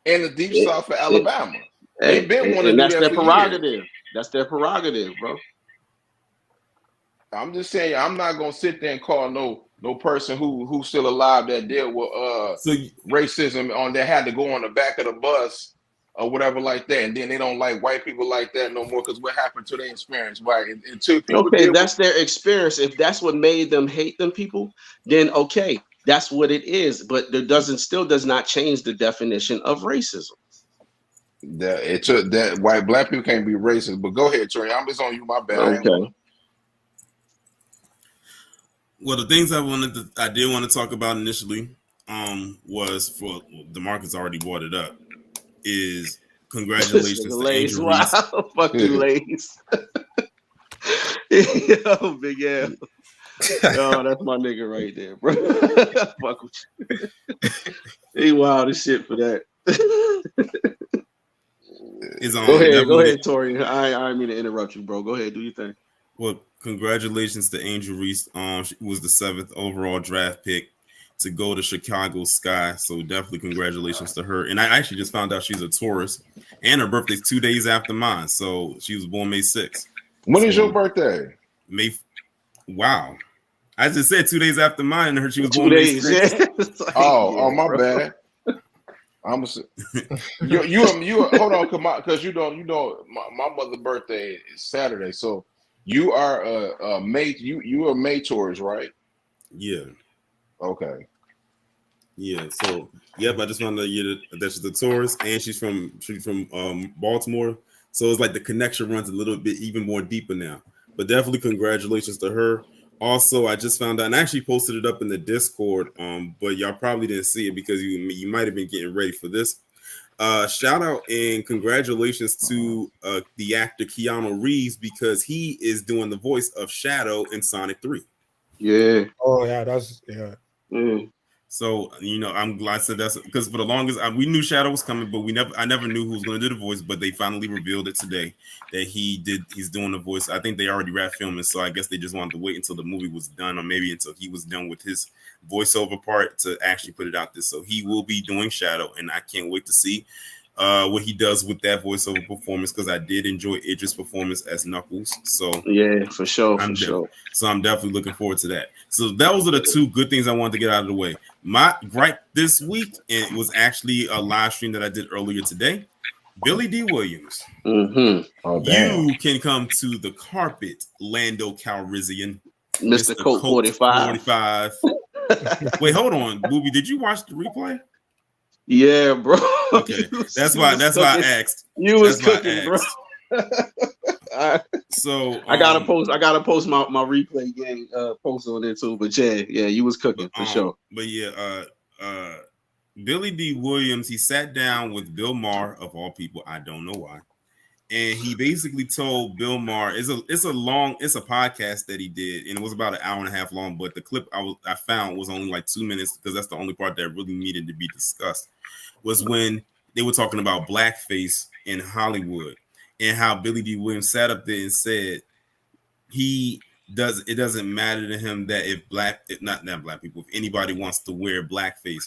in the deep south of Alabama. They've been wanting to do that. That's their prerogative. That's their prerogative, bro. I'm just saying, I'm not gonna sit there and call no person who's still alive that dealt with racism on that had to go on the back of the bus or whatever like that, and then they don't like white people like that no more because what happened to their experience, right? And two people. Okay, that's their experience. If that's what made them hate them people, then okay. That's what it is. But there does not change the definition of racism. That white black people can't be racist. But go ahead, Tori. I'm just on you. My bad. Okay. Well, the things I did want to talk about initially, was for DeMarcus already brought it up. Is congratulations to Lays. Angel Reese. Wow, fuck you, Lays. Yo, Big L. Yo, that's my nigga right there, bro. Fuck with you. He wild as shit for that. Go ahead, Tori. I mean to interrupt you, bro. Go ahead, do your thing. Well, congratulations to Angel Reese. She was the 7th overall draft pick to go to Chicago Sky. So definitely congratulations to her. And I actually just found out she's a Taurus, and her birthday's 2 days after mine. So she was born May 6th. When is your birthday? Wow. I just said 2 days after mine, and she was 2 born days. May 6th. Yeah. Oh, my bad. I'm you hold on, because you know my mother's birthday is Saturday, so you are a May you are May Taurus, right? Yeah. Okay. Yeah. So yep, I just wanted to get that she's a Taurus, and she's from Baltimore. So it's like the connection runs a little bit even more deeper now. But definitely congratulations to her. Also, I just found out, and I actually posted it up in the Discord, but y'all probably didn't see it because you might have been getting ready for this. Shout out and congratulations to the actor Keanu Reeves, because he is doing the voice of Shadow in Sonic 3. Yeah. Oh yeah, that's yeah. Mm. So I'm glad I said that's because for the longest we knew Shadow was coming, but I never knew who was going to do the voice. But they finally revealed it today that he's doing the voice. I think they already wrapped filming, so I guess they just wanted to wait until the movie was done, or maybe until he was done with his voiceover part to actually put it out there. So he will be doing Shadow, and I can't wait to see what he does with that voiceover performance, because I did enjoy Idris' performance as Knuckles. So yeah, for sure, So I'm definitely looking forward to that. So those are the two good things I wanted to get out of the way. My gripe this week, and it was actually a live stream that I did earlier today. Billy D. Williams, Oh, damn. you can come to the carpet, Lando Calrissian, Mr. Colt 45. Wait, hold on, Booby. Did you watch the replay? Yeah, bro. Okay, that's why I asked. You was cooking, bro. So I gotta post my replay game post on there too. But yeah, you was cooking for sure. But yeah, Billy D. Williams, he sat down with Bill Maher, of all people. I don't know why. And he basically told Bill Maher, it's a podcast that he did, and it was about an hour and a half long. But the clip I found was only like 2 minutes, because that's the only part that really needed to be discussed. Was when they were talking about blackface in Hollywood, and how Billy D. Williams sat up there and said it doesn't matter to him that if not black people, if anybody wants to wear blackface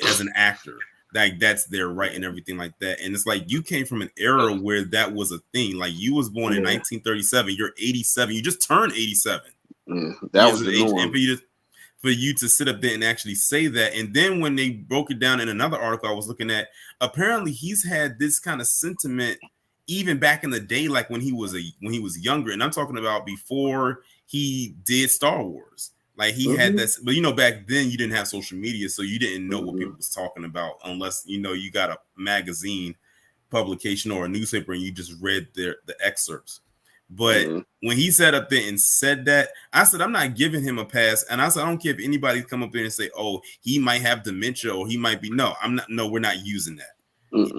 as an actor, like that's their right and everything like that. And it's like, you came from an era where that was a thing. Like, you was born in 1937, you're 87, you just turned 87. That was the age. And for you to sit up there and actually say that. And then when they broke it down in another article I was looking at, apparently he's had this kind of sentiment even back in the day, like when he was younger. And I'm talking about before he did Star Wars. Like, he had that, but back then you didn't have social media, so you didn't know what people was talking about, unless you got a magazine publication or a newspaper and you just read the excerpts. But when he sat up there and said that, I said, I'm not giving him a pass. And I said, I don't care if anybody come up there and say, oh, he might have dementia, or he might be. No, we're not using that.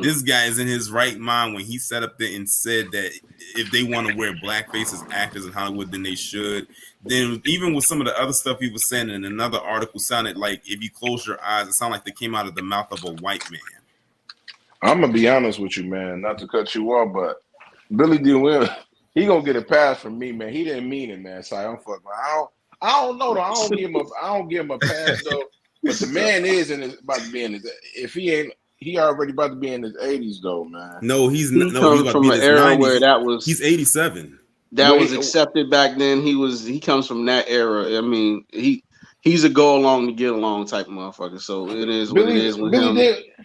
This guy is in his right mind when he sat up there and said that if they want to wear blackface as actors in Hollywood, then they should. Then even with some of the other stuff he was saying in another article, sounded like, if you close your eyes, it sounded like they came out of the mouth of a white man. I'm gonna be honest with you, man, not to cut you off, but Billy D. Williams, he gonna get a pass from me, man. He didn't mean it, man. So I'm fucking. I don't know though. I don't give him a pass though. But the man is about to be in his. If he ain't, he already about to be in his 80s though, man. No, he's comes from an era 90s. Where that was. He's 87. That was accepted back then. He comes from that era. I mean, he's a go along to get along type of motherfucker. So it is what it is with him.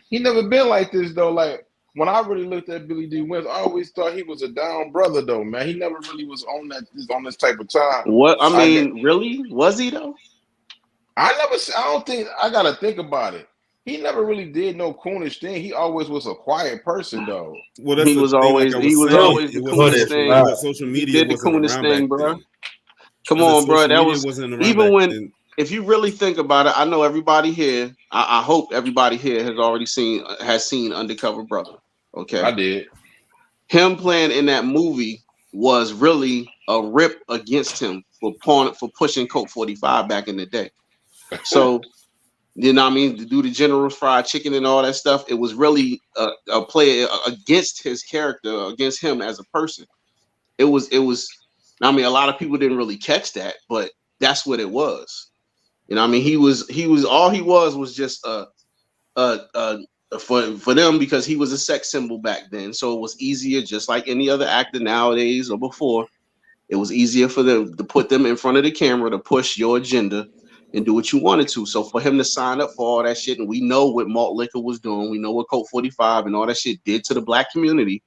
He never been like this though. Like, when I really looked at Billy D. Williams, I always thought he was a down brother though, man. He never really was on this type of time. What I mean, really? Was he though? I don't think I gotta think about it. He never really did no coonish thing. He always was a quiet person though. Well, that's He the was thing. always Like I was he was saying, always the it wasn't coolest social, thing. social He media did the wasn't coolest around thing, back bro. then. Come I said on, bro. social That media was wasn't around even back when. then. If you really think about it, I know everybody here. I hope everybody here has seen Undercover Brother. Okay, I did. him playing in that movie was really a rip against him for pushing Coke 45 back in the day. So you know what I mean, to do the General's fried chicken and all that stuff, it was really a play against his character, against him as a person. It was. I mean, a lot of people didn't really catch that, but that's what it was. You know what I mean? He was all he was just for them because he was a sex symbol back then. So it was easier, just like any other actor nowadays or before. It was easier for them to put them in front of the camera to push your agenda and do what you wanted to. So for him to sign up for all that shit, and we know what malt liquor was doing, we know what Coke 45 and all that shit did to the black community.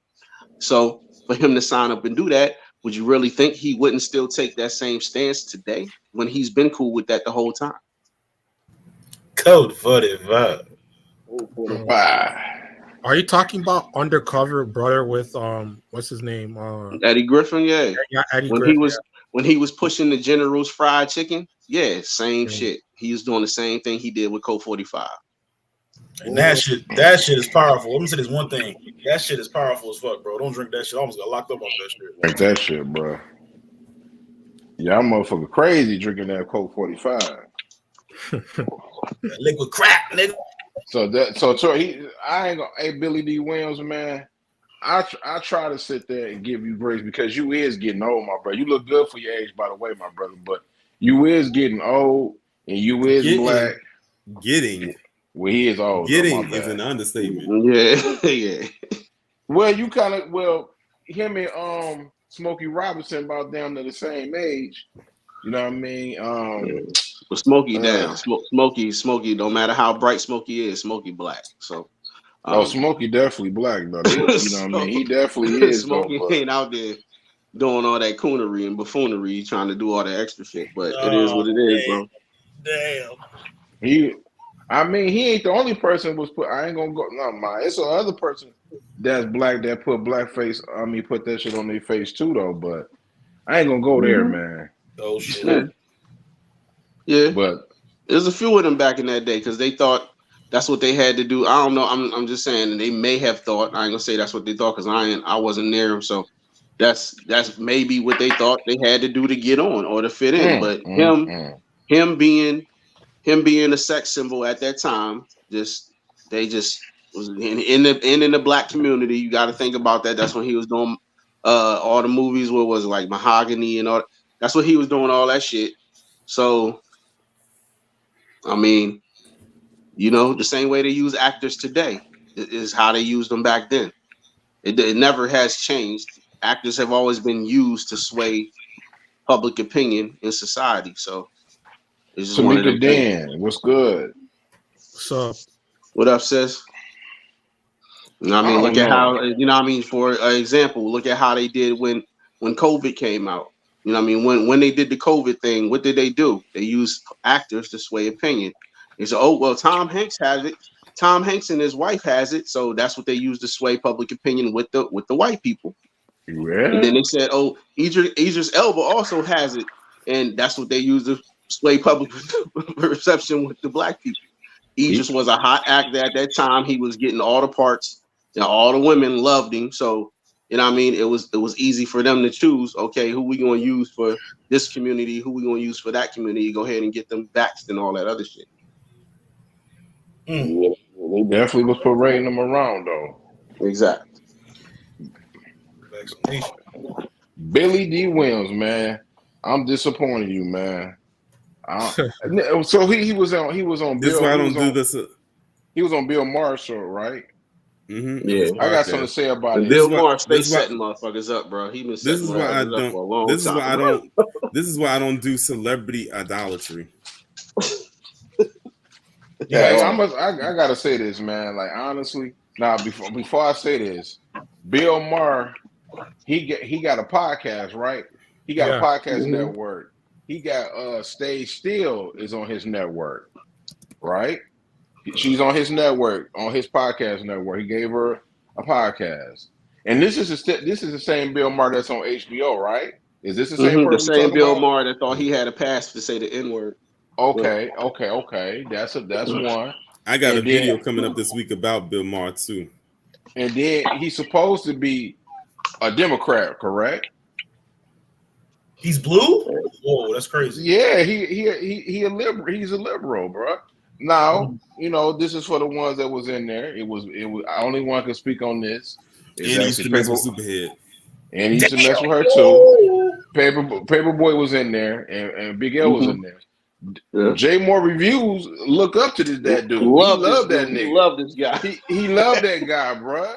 So for him to sign up and do that, would you really think he wouldn't still take that same stance today when he's been cool with that the whole time? Code 45. Wow. Are you talking about Undercover Brother with what's his name? Eddie Griffin, yeah. Yeah, Eddie When Griffin. he was pushing the General's fried chicken, yeah, same Yeah. shit. He was doing the same thing he did with Coke 45. And that shit is powerful. Let me say this one thing. That shit is powerful as fuck, bro. Don't drink that shit. I almost got locked up off that shit. Like that shit, bro. Yeah, I'm motherfucker crazy drinking that Coke 45. That liquid crap, nigga. So I ain't gonna. Hey, Billy D. Williams, man. I try to sit there and give you grace because you is getting old, my brother. You look good for your age, by the way, my brother. But you is getting old, and you is black. Well, he is old. Getting is an understatement. Yeah, yeah. Well, him and Smokey Robinson about damn near the same age. You know what I mean? But Smokey down. Smokey, no matter how bright Smokey is, Smokey black. So Smokey definitely black, though. You know what I mean? He definitely is. Smokey ain't out there doing all that coonery and buffoonery, trying to do all that extra shit. But it is what it is, bro. Damn. He ain't the only person was put. I ain't gonna go. No, man. It's another person that's black that put blackface. Put that shit on their face too, though. But I ain't gonna go there, man. Oh shit. Yeah. But there's a few of them back in that day because they thought that's what they had to do. I don't know. I'm just saying, and they may have thought. I ain't gonna say that's what they thought because I wasn't near them. So that's maybe what they thought they had to do to get on or to fit in. But him being a sex symbol at that time, they just was in the black community. You got to think about that. That's when he was doing all the movies where it was like Mahogany and all. That's what he was doing, all that shit. So, I mean, you know, the same way they use actors today is how they used them back then. It never has changed. Actors have always been used to sway public opinion in society. So, it's just one of them things. Dan, what's good? So, what up, sis? You know what I mean? Look at how, you know what I mean? For example, look at how they did when COVID came out. You know what I mean? When they did the COVID thing, what did they do? They used actors to sway opinion. They said, oh, well, Tom Hanks has it. Tom Hanks and his wife has it. So that's what they used to sway public opinion with the white people. Yeah. And then they said, oh, Idris Elba also has it. And that's what they used to sway public perception with the black people. Idris was a hot actor at that time. He was getting all the parts. You know, all the women loved him. So, you know what I mean? It was easy for them to choose, okay, who we going to use for this community, who we going to use for that community, go ahead and get them vaxxed and all that other shit. Yeah, they definitely was parading them around, though. Exactly. Vaccination. Billy D. Williams, man. I'm disappointed in you, man. So he was on This is Bill. why I don't do this. He was on Bill Maher's show, right? Mm-hmm. Yeah, I got something to say about it. Bill Maher stay setting motherfuckers up, bro. He been setting motherfuckers up for a long time. This is why I don't do celebrity idolatry. Yeah, I gotta say this, man. Like honestly, before I say this, Bill Maher, he got a podcast, right? He got a podcast network, he got Stage Still is on his network, right? She's on his network, on his podcast network. He gave her a podcast, and this is the same Bill Maher that's on HBO, right? Is this the same The person we same talking Bill about? Maher that thought he had a pass to say the N word. Okay. That's one. I got And a video then- coming up this week about Bill Maher too. And then he's supposed to be a Democrat, correct? He's blue? Whoa, that's crazy. Yeah, he a liberal. He's a liberal, bro. Now, this is for the ones that was in there. It was only one can speak on this. And he used to mess with Superhead. And he used to mess with her too. Paperboy was in there, and Big L was in there. Yeah. J Moore Reviews look up to that dude. Love he loved this that dude. nigga. He loved this guy. He loved that guy, bro.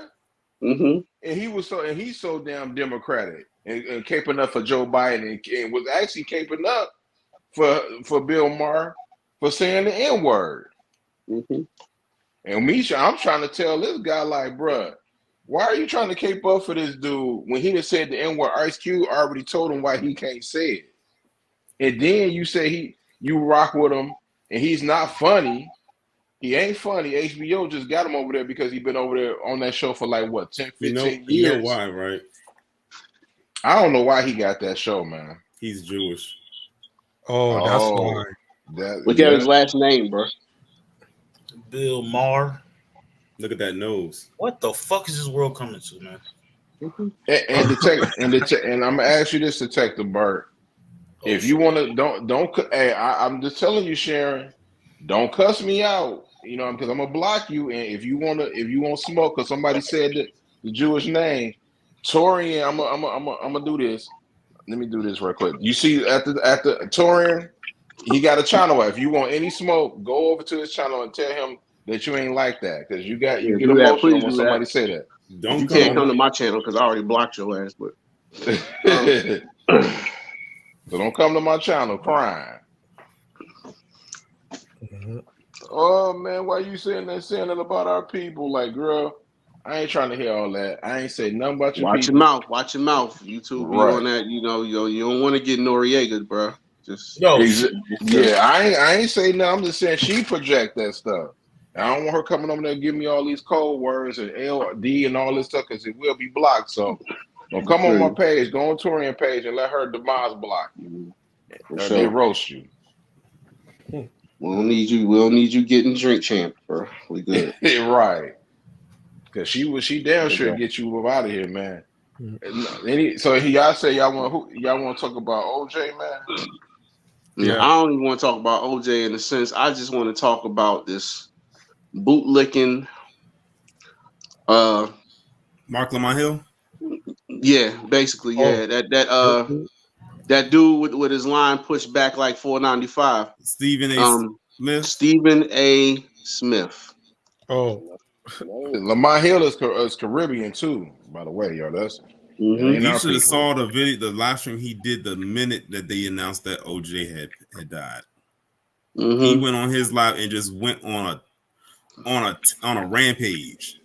Mm-hmm. And he's so damn democratic and caping up for Joe Biden and was actually caping up for Bill Maher for saying the N-word. Mm-hmm. And I'm trying to tell this guy, like, bruh, why are you trying to cape up for this dude when he done said the N-word? Ice Cube already told him why he can't say it. And then you say you rock with him and he's not funny. He ain't funny. HBO just got him over there because he's been over there on that show for like, what, 10, 15 years? You know why, right? I don't know why he got that show, man. He's Jewish. Oh, that's why. Look at his last name, bro. Bill Maher. Look at that nose. What the fuck is this world coming to, man? And I'm gonna ask you this, Detective Burt. If you want to, don't. Hey, I'm just telling you, Sharon. Don't cuss me out, because I'm gonna block you. And if you want smoke, because somebody said the Jewish name, Torian. I'm gonna do this. Let me do this real quick. You see, at the Torian, he got a channel. If you want any smoke, go over to his channel and tell him that you ain't like that, because you get emotional when somebody say that. You can't come to my channel because I already blocked your ass. But so don't come to my channel crying. Mm-hmm. Oh man, why you saying that about our people? Like, girl, I ain't trying to hear all that. I ain't say nothing about your watch people. Watch your mouth. YouTube be Right. on that. You don't want to get Noriega, bro. Just yeah, I ain't saying nothing. I'm just saying she project that stuff. I don't want her coming over there and giving me all these code words and LD and all this stuff because it will be blocked. So don't come on my page. Go on Torian page and let her demise block you. They roast you. We don't need you getting drink champ, bro. We good. Right. Because she damn sure get you out of here, man. So y'all say y'all want to talk about OJ, man? Yeah, I don't even want to talk about OJ in a sense. I just want to talk about this bootlicking. Mark Lamont Hill. Yeah, basically, yeah. That dude with his line pushed back like 495. Stephen A. Smith. Stephen A. Smith. Oh, Lamont Hill is Caribbean too, by the way, yo. That's You should have saw the video, the live stream he did the minute that they announced that OJ had died. Mm-hmm. He went on his live and just went on a rampage.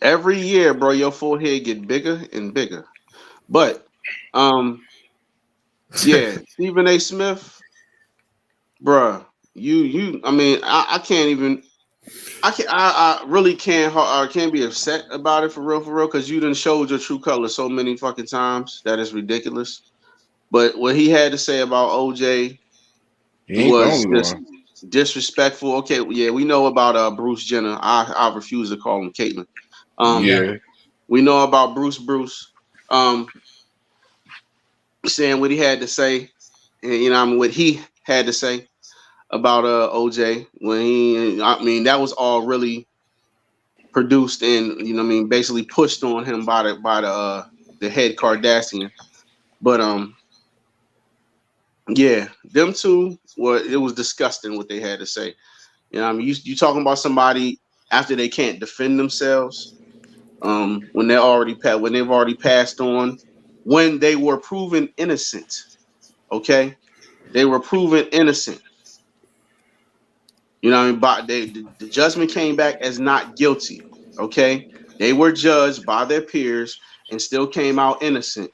Every year, bro, your forehead get bigger and bigger. But yeah, Stephen A. Smith, bruh, I really can't be upset about it for real, because you done showed your true color so many fucking times that is ridiculous. But what he had to say about OJ was just disrespectful. Okay, yeah, we know about Bruce Jenner. I refuse to call him Caitlyn. We know about Bruce. Saying what he had to say, and what he had to say about OJ when that was all really produced and basically pushed on him by the head Kardashian. But yeah, them two it was disgusting what they had to say. You talking about somebody after they can't defend themselves, when they've already passed on, when they were proven innocent. Okay, they were proven innocent. But the judgment came back as not guilty. Okay, they were judged by their peers and still came out innocent.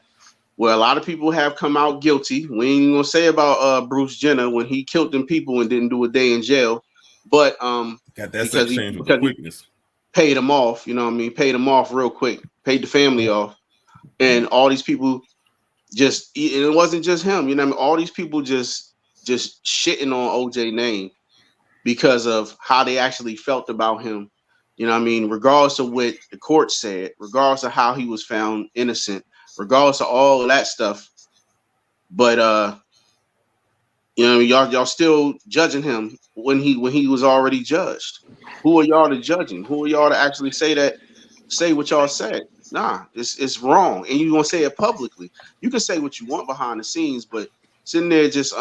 where a lot of people have come out guilty. We ain't even gonna say about Bruce Jenner when he killed them people and didn't do a day in jail, but Got that because sex he change with the quickness. paid them off. You know what I mean? Paid them off real quick. Paid the family off, and all these people just. And it wasn't just him. You know what I mean? All these people just shitting on OJ name because of how they actually felt about him. You know what I mean? Regardless of what the court said, regardless of how he was found innocent, regardless of all of that stuff. But you know, y'all still judging him when he was already judged. Who are y'all to judging? Who are y'all to actually say what y'all said? Nah, it's wrong. And you're gonna say it publicly. You can say what you want behind the scenes, but sitting there just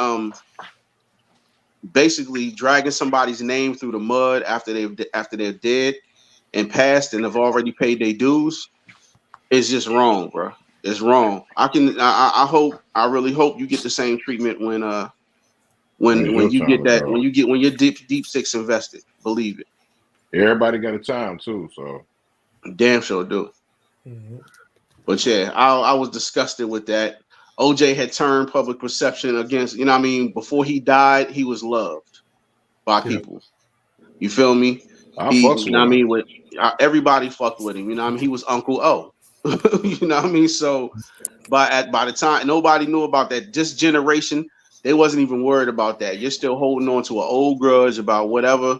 basically dragging somebody's name through the mud after they're dead and passed and have already paid their dues is just wrong, bro. It's wrong. I really hope you get the same treatment when you get that, when you're deep six invested. Believe it. Everybody got a time too, so damn sure do. Mhm. But yeah, I was disgusted with that. OJ had turned public perception against, you know what I mean? Before he died, he was loved by people. You feel me? You know what I mean? Everybody fucked with him. You know what I mean? He was Uncle O. You know what I mean? So by the time nobody knew about that, this generation, they wasn't even worried about that. You're still holding on to an old grudge about whatever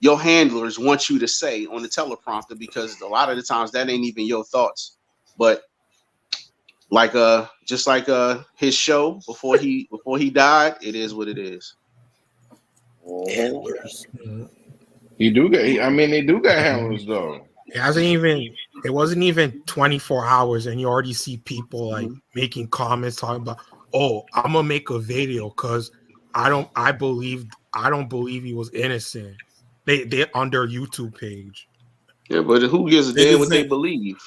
your handlers want you to say on the teleprompter, because a lot of the times that ain't even your thoughts. But like just like his show before he died, it is what it is. Handlers. They do got handlers though. It wasn't even 24 hours and you already see people like making comments talking about, oh, I'm gonna make a video because I don't believe he was innocent. They on their YouTube page. Yeah, but who gives a damn what they believe?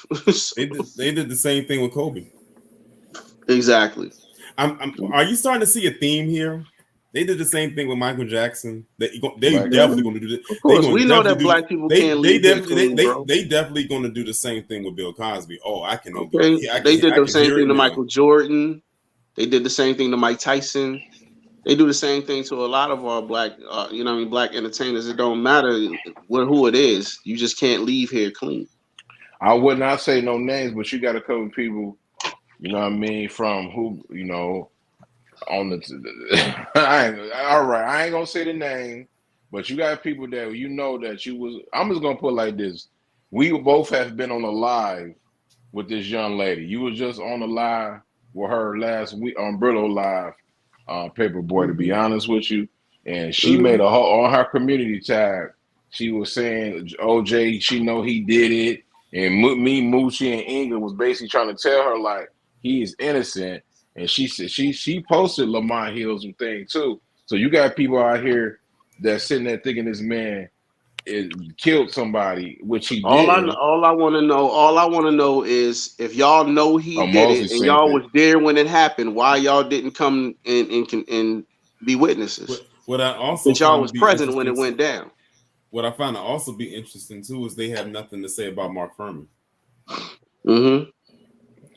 They did the same thing with Kobe. Exactly. Are you starting to see a theme here? They did the same thing with Michael Jackson. They definitely going to do this. Of course, we know that black people can't leave. They definitely going to do the same thing with Bill Cosby. Oh, I can. Okay. They did the same thing to Michael Jordan. They did the same thing to Mike Tyson. They do the same thing to a lot of our black, black entertainers. It don't matter who it is. You just can't leave here clean. I would not say no names, but you got a couple people, you know what I mean, from who, you know, on the. All right, I ain't gonna say the name, but you got people that you know that you was. I'm just gonna put it like this: we both have been on a live with this young lady. You was just on the live with her last week on Brillo Live. Paperboy, to be honest with you, and she made on her community tab. She was saying OJ, she know he did it, and me, Moochie, and Inga was basically trying to tell her like he is innocent, and she said she posted Lamont Hill's thing too. So you got people out here that sitting there thinking this man killed somebody, which he did. All I want to know is if y'all know he did it and y'all was there when it happened, why y'all didn't come and be witnesses? What I also since y'all was present when it went down. What I find to also be interesting too is they have nothing to say about Mark Furman.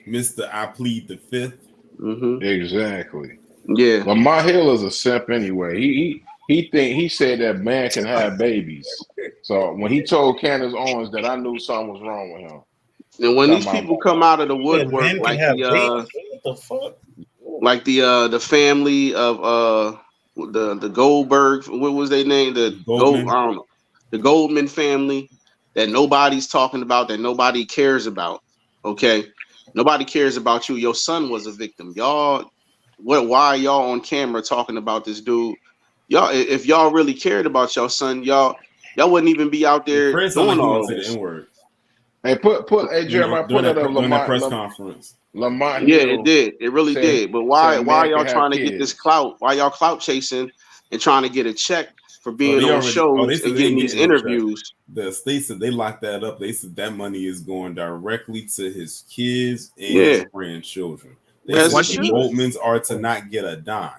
Mr. I plead the fifth. Exactly. Yeah. Lamont Hill is a simp anyway. He said that man can have babies. So when he told Candace Owens that, I knew something was wrong with him. And when these people come out of the woodwork, like the family of the Goldberg, what was their name? The Goldman family that nobody's talking about, that nobody cares about. Okay, nobody cares about you. Your son was a victim. Y'all, why are y'all on camera talking about this dude? Y'all, if y'all really cared about your son, y'all wouldn't even be out there doing all this. Hey, hey Jeremiah, put that up Lamont press conference. Lamont. Yeah, it did. It really did. But why y'all trying to get this clout? Why y'all clout chasing and trying to get a check for being on shows and getting these interviews? They said they locked that up. They said that money is going directly to his kids and his grandchildren. They said the Goldmans are to not get a dime.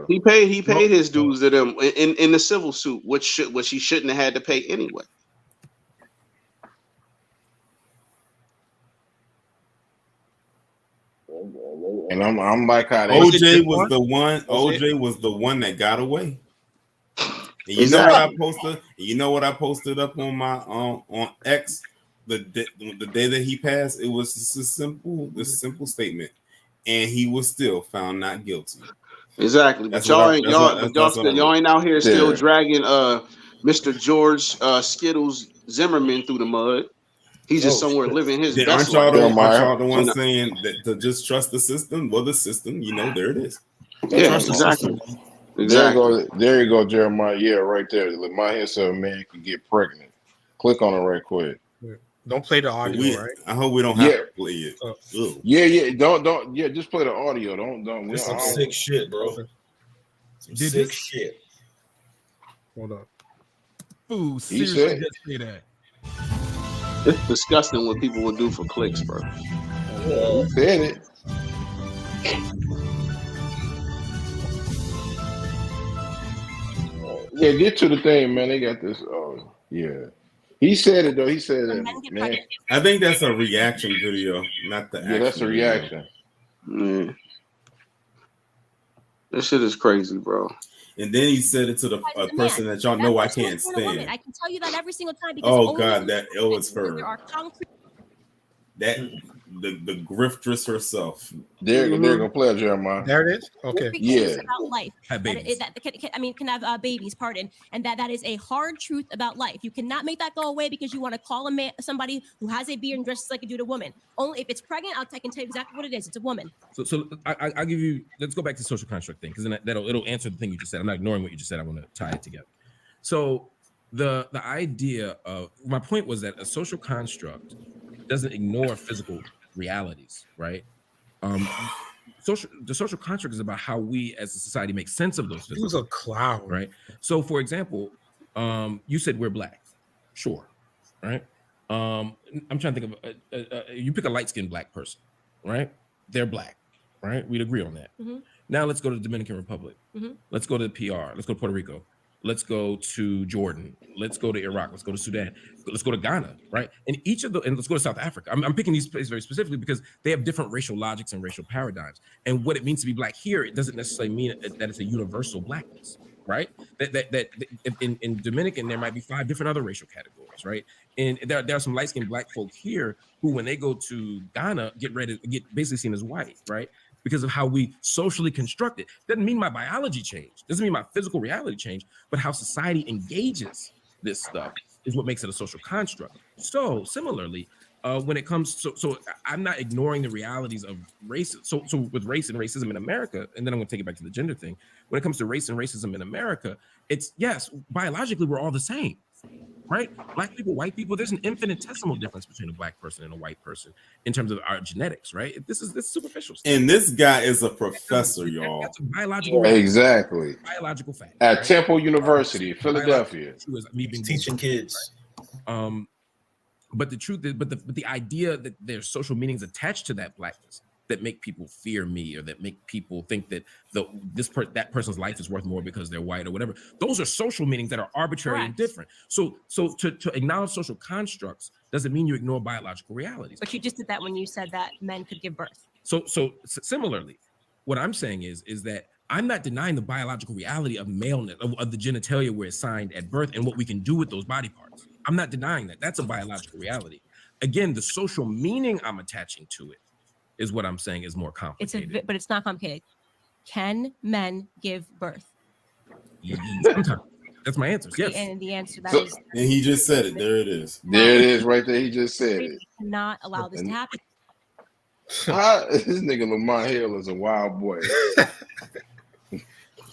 He paid his dues to them in the civil suit, which he shouldn't have had to pay anyway. And I'm like how they OJ was the one. Was it? OJ was the one that got away. And you Exactly. know what I posted? You know what I posted up on my on X the day that he passed? It was just a simple statement, and he was still found not guilty. Exactly. But That's y'all what I- ain't that's y'all what- but that's y'all what I still, y'all wrote. ain't out here still Yeah. dragging Mr. George Skittles Zimmerman through the mud. He's just somewhere living his Then best aren't y'all life. the You ones know? saying that to just trust the system? Well, the system, there it is. Yeah, Trust the exactly. system. There you go, Jeremiah. Yeah, right there. My head said a man can get pregnant. Click on it right quick. Don't play the audio, right? I hope we don't have Yeah. to play it. Ugh. Yeah. Don't. Yeah, just play the audio. Don't. We This don't. some sick shit, bro. Okay. Some Did sick this- shit. Hold on. Ooh, He seriously, said- just say that. It's disgusting what people will do for clicks, bro. Said it. Yeah, get to the thing, man. They got this. Oh, yeah. He said it though. He said that, man. I think that's a reaction video, not the. Yeah, that's a actual reaction. Yeah. This shit is crazy, bro. And then he said it to the person that y'all know I can't stand. I can tell you that every single time. Because Oh only God, that it was there her. are concrete. That the griftress herself. They're gonna play it, Jeremiah. There it is. Okay. Yeah. About life. Have babies. Can have babies. Pardon, and that is a hard truth about life. You cannot make that go away because you want to call a man somebody who has a beard and dresses like a dude a woman. Only if it's pregnant, I can tell you exactly what it is. It's a woman. So I'll give you. Let's go back to the social construct thing because then it'll answer the thing you just said. I'm not ignoring what you just said. I want to tie it together. So the idea of my point was that a social construct doesn't ignore physical realities, right? The social construct is about how we as a society make sense of those He was physical, a clown. right? So, for example, you said we're black, sure, right? I'm trying to think of you pick a light-skinned black person, right? They're black, right? We'd agree on that. Mhm. Now let's go to the Dominican Republic. Mhm. Let's go to the PR. Let's go to Puerto Rico. Let's go to Jordan. Let's go to Iraq. Let's go to Sudan. Let's go to Ghana, right? And let's go to South Africa. I'm picking these places very specifically because they have different racial logics and racial paradigms. And what it means to be black here, it doesn't necessarily mean that it's a universal blackness, right? That in Dominican there might be 5 different other racial categories, right? And there are some light-skinned black folk here who, when they go to Ghana, get basically seen as white, right? Because of how we socially construct it. Doesn't mean my biology changed. Doesn't mean my physical reality changed, but how society engages this stuff is what makes it a social construct. So similarly, when it comes so I'm not ignoring the realities of race. So with race and racism in America, and then I'm gonna take it back to the gender thing. When it comes to race and racism in America, it's yes, biologically we're all the same. Right? Black people, white people, there's an infinitesimal difference between a black person and a white person in terms of our genetics, right? This is superficial stuff. And this guy is a professor, y'all. That's a biological Exactly. biological fact. At right? Temple University, Philadelphia. True as me being Teaching kids. But the truth is, but the idea that there's social meanings attached to that blackness that make people fear me or that make people think that that person's life is worth more because they're white or whatever. Those are social meanings that are arbitrary and Correct. different. So to acknowledge social constructs doesn't mean you ignore biological realities. But you just did that when you said that men could give birth. So similarly, what I'm saying is that I'm not denying the biological reality of maleness, of the genitalia where it's signed at birth and what we can do with those body parts. I'm not denying that. That's a biological reality. Again, the social meaning I'm attaching to it is what I'm saying is more complicated. But it's not complicated. Can men give birth? Sometimes. That's my answer. Yes. And the answer to that So- is And he just said it. There it is. There it is, right there. He just said it. cannot allow this to happen. This nigga Lamont Hill is a wild boy.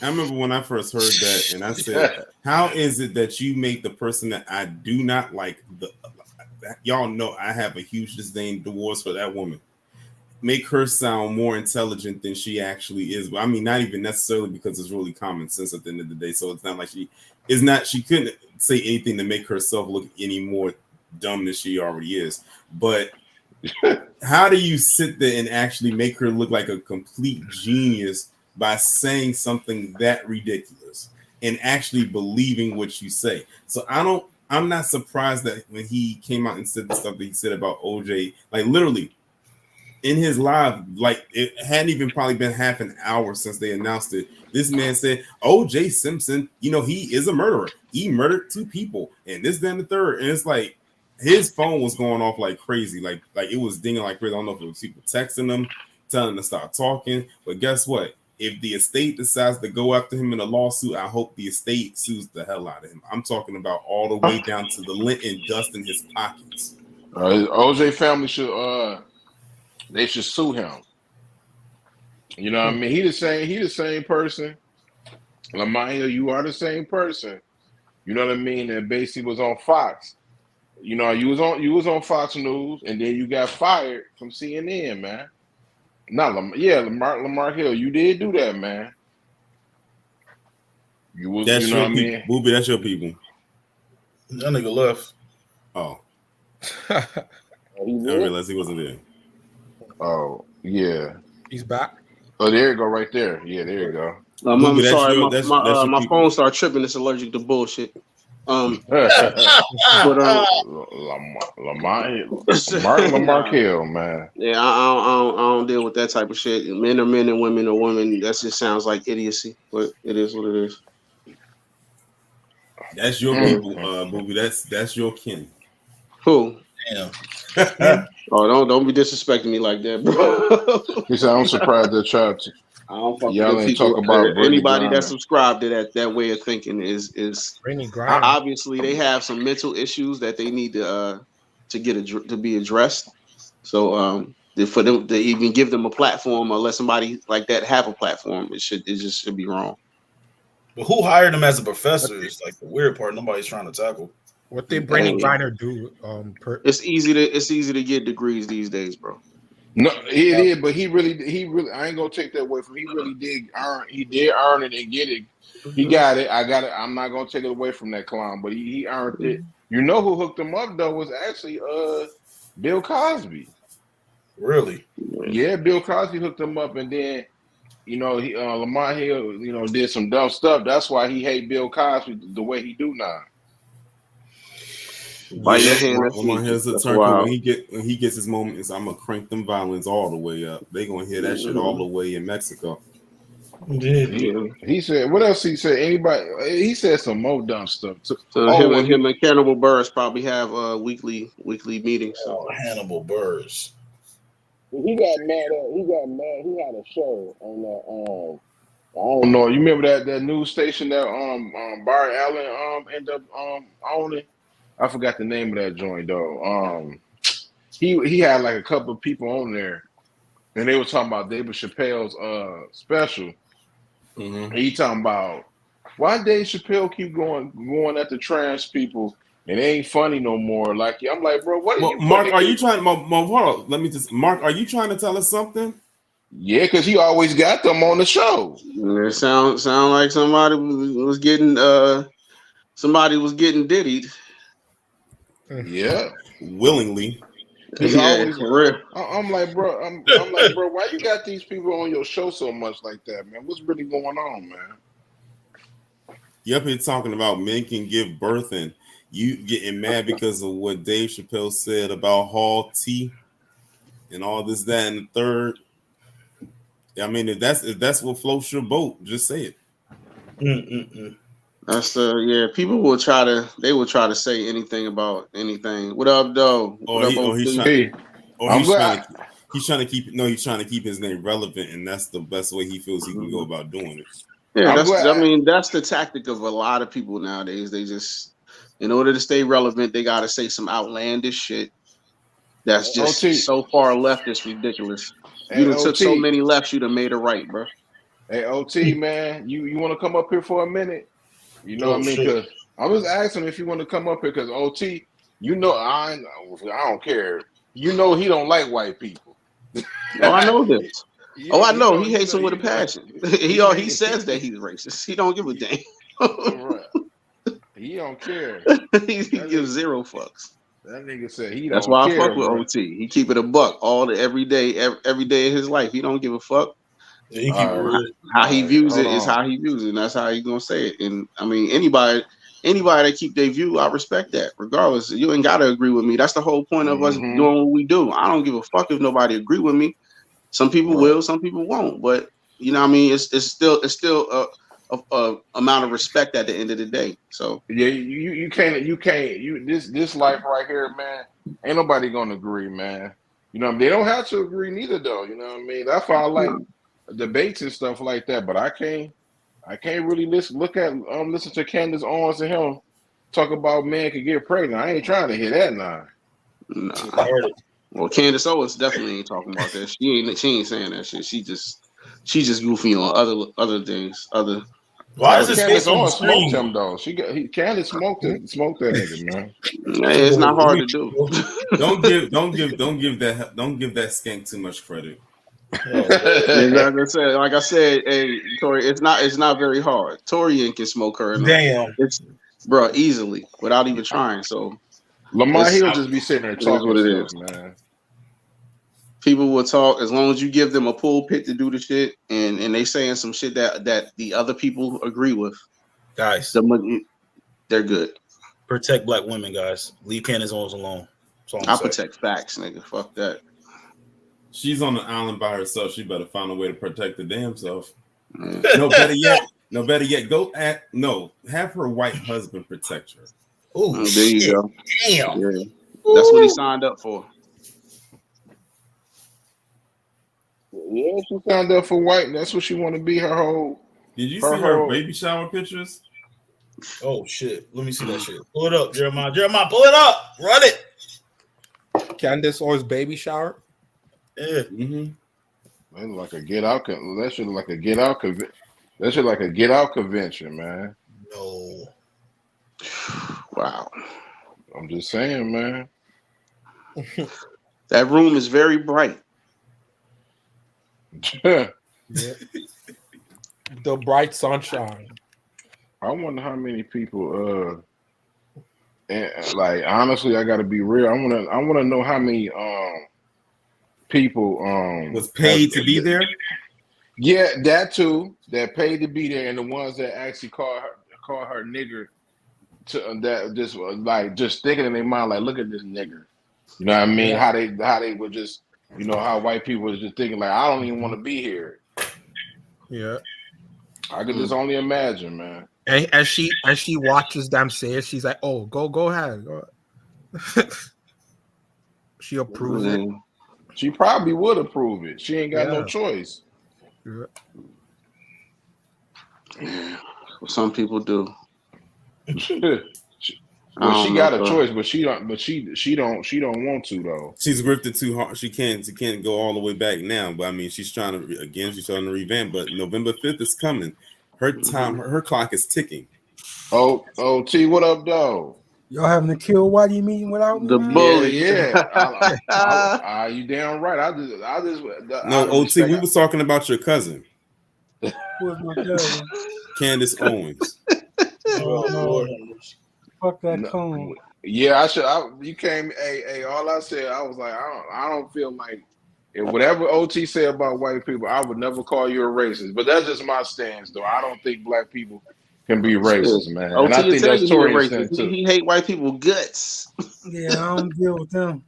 I remember when I first heard that, and I said, "How is it that you make the person that I do not like y'all know I have a huge disdain towards for that woman, make her sound more intelligent than she actually is? But I mean, not even necessarily because it's really common sense at the end of the day. So it's not like she couldn't say anything to make herself look any more dumb than she already is. But how do you sit there and actually make her look like a complete genius by saying something that ridiculous and actually believing what you say? So I'm not surprised that when he came out and said the stuff that he said about OJ, like literally in his live, like it hadn't even probably been half an hour since they announced it. This man said, O.J. Simpson, you know, he is a murderer. He murdered 2 people, and this, then the third. And it's like his phone was going off like crazy, like it was dinging like crazy. I don't know if it was people texting him, telling him to stop talking. But guess what? If the estate decides to go after him in a lawsuit, I hope the estate sues the hell out of him. I'm talking about all the way down to the lint and dust in his pockets. OJ family should they should sue him. You know what I mean? He the same person. Lamar Hill, you are the same person. You know what I mean? That basically was on Fox. You know, you was on Fox News, and then you got fired from CNN, man. Not Lamar Hill, you did do that, man. You was, That's you know your what I people. mean? Booby, that's your people. That nigga left. Oh, Oh, he I did? realized he wasn't there. Oh, yeah. He's back. Oh, there you go, right there. Yeah, there you go. I'm Booby, that's sorry, your- that's your my people. phone started tripping. It's allergic to bullshit. But Lamar Hill, man. yeah, I don't deal with that type of shit. Men are men and women are women. That just sounds like idiocy, but it is what it is. That's your people, Booby. That's your kin. Who? Damn. Oh, don't be disrespecting me like that, bro. He said, "I'm surprised that y'all." I don't fuck Y'all with ain't people. talk about Brittany Anybody Griner. that subscribed to that way of thinking is Brittany Griner. obviously they have some mental issues that they need to be addressed. So for them to even give them a platform or let somebody like that have a platform, it just should be wrong. But who hired him as a professor is like the weird part. Nobody's trying to tackle. What did Brittany Griner do? It's easy to get degrees these days, bro. No, he did, but he really. I ain't gonna take that away from him. He really did earn. He did earn it and get it. He got it. I got it. I'm not gonna take it away from that clown, but he earned it. You know who hooked him up though was actually Bill Cosby. Really? Yeah, Bill Cosby hooked him up, and then he Lamar Hill did some dumb stuff. That's why he hate Bill Cosby the way he do now. Bite your hand, that's Lamar sneaky. Hill's a That's turkey. wild. When he gets his moment, I'm gonna crank them violins all the way up. They gonna hear that shit all the way in Mexico. He said, what else he said? He said some more dumb stuff. So him and Cannibal Buress probably have weekly meetings. So. Oh, Hannibal Buress. He got mad. He had a show on I don't know. You remember that news station that Barry Allen ended up owning? I forgot the name of that joint though. He had like a couple of people on there, and they were talking about David Chappelle's special. Mm-hmm. And he talking about why Dave Chappelle keep going at the trans people and it ain't funny no more. Like I'm like, bro, what? Mark, are you trying? Hold on. Let me just. Mark, are you trying to tell us something? Yeah, because he always got them on the show. It sound like somebody was getting diddied. Yeah, willingly. Yeah, for real. I'm like, bro, I'm like, bro, why you got these people on your show so much like that, man? What's really going on, man? You up here talking about men can give birth, and you getting mad because of what Dave Chappelle said about Hall T and all this, that, and the third. I mean, if that's what floats your boat, just say it. That's people will try to say anything about anything. What up, though? He's trying to keep his name relevant, and that's the best way he feels he can go about doing it. Yeah, that's the tactic of a lot of people nowadays. They just, in order to stay relevant, they gotta say some outlandish shit that's just so far left, it's ridiculous. You done took so many lefts, you done made a right, bro. Hey, OT, man, you want to come up here for a minute? You know what I mean? Because I was asking if you want to come up here because OT, I don't care. You know he don't like white people. Oh, I know this. I know he hates them with a passion. He says that he's racist. He don't give a damn. Right. He don't care. he gives zero fucks. That nigga said he don't care. That's why I fuck with OT. He keep it a buck every day of his life. He don't give a fuck. Yeah, how he views it is how he views it, and that's how he's gonna say it. And I mean, anybody anybody that keep their view, I respect that. Regardless, you ain't gotta agree with me. That's the whole point of us Mhm. doing what we do. I don't give a fuck if nobody agree with me. Some people Right. will, some people won't. But you know what I mean? It's still a amount of respect at the end of the day. So Yeah, you can't this life right here, man. Ain't nobody gonna agree, man. You know, they don't have to agree neither, though. You know what I mean? That's why I like debates and stuff like that. But I can't really listen to Candace Owens and him talk about men could get pregnant. I ain't trying to hear that now. nah. I heard it. Well, Candace Owens definitely ain't talking about that. She ain't saying that shit. She just goofy on other things. Why is But his Candace face on the Owens smoked screen? him though. Candace smoked that nigga, man. Hey, it's not hard to do. Don't give that skank too much credit. Like I said, hey, Tori, it's not very hard. Torian can smoke her. Damn. It's bro easily without even trying. So Lamar It's- Hill just be sitting there it is talking what it stuff, man. people will talk as long as you give them a pulpit to do the shit, and they saying some shit that the other people agree with. Guys, They're good. protect black women, guys. Leave Candace Owens alone. That's all I'm I saying. protect facts, nigga. Fuck that. She's on an island by herself. She better find a way to protect the damn self. Yeah. No, better yet, have her white husband protect her. Oh, There shit. you go. Damn. Yeah. That's what he signed up for. Yeah, she signed up for white. That's what she want to be. Her whole. Did you Her see her whole- baby shower pictures? Oh, shit. Let me see that shit. Pull it up, Jeremiah. Jeremiah, pull it up. Run it. Candace Owens baby shower. Yeah. Mm-hmm. Man, like a get out. That shit like a get out. That shit like a get out convention, man. No. Wow. I'm just saying, man. That room is very bright. Yeah. The bright sunshine. I wonder how many people. And like honestly, I got to be real. I want to know how many people Was paid to be there. Yeah, that too. That paid to be there, and the ones that actually call her nigger. That just thinking in their mind, like, look at this nigger. You know what I mean? Yeah. How they would just, how white people was just thinking, like, I don't even want to be here. Yeah. I could just only imagine, man. And as she watches them say it, she's like, "Oh, go ahead." Go ahead. She approves it. She probably would approve it. She ain't got no Yeah. choice. Yeah. Some people do. She I don't got know, a bro. choice, but she don't want to though. She's grifted too hard. She can't go all the way back now. But I mean, she's trying to revamp. But November 5th is coming. Her time, her clock is ticking. Oh, T, what up, dog? Y'all having a kill Whitey meeting without me? The man? bully. Yeah. You damn right. No, OT, we was talking about your cousin, Who's my cousin? Candace Owens. Oh, Lord. Fuck that No. cone. Yeah, you came. Hey, all I said, I was like, I don't feel like if whatever OT said about white people, I would never call you a racist. But that's just my stance, though. I don't think black people can be racist, man. And I think that's Tori's stance too. He hate white people guts. Yeah, I don't deal with them.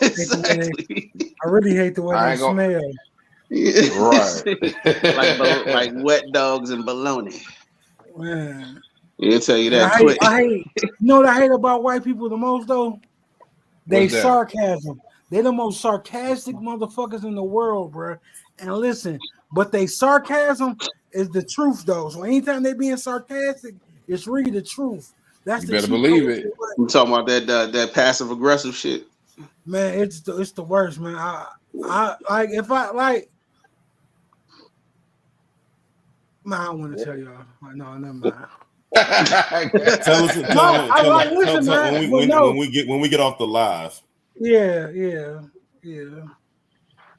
Exactly. I really hate the way I they ain't gonna- smell. Right. like wet dogs and bologna. Man. He'll tell you And that I quick. hate, you know what I hate about white people the most though? They What's that? sarcasm. They the most sarcastic motherfuckers in the world, bro. And listen, but they sarcasm is the truth though. So anytime they being sarcastic, it's really the truth. That's You the better cheat believe code it. for white. I'm talking about that passive aggressive shit. Man, it's the worst, man. I like if I like. Man, I don't want to tell y'all. No, never mind. Tell us listen, man, when we get off the live. Yeah.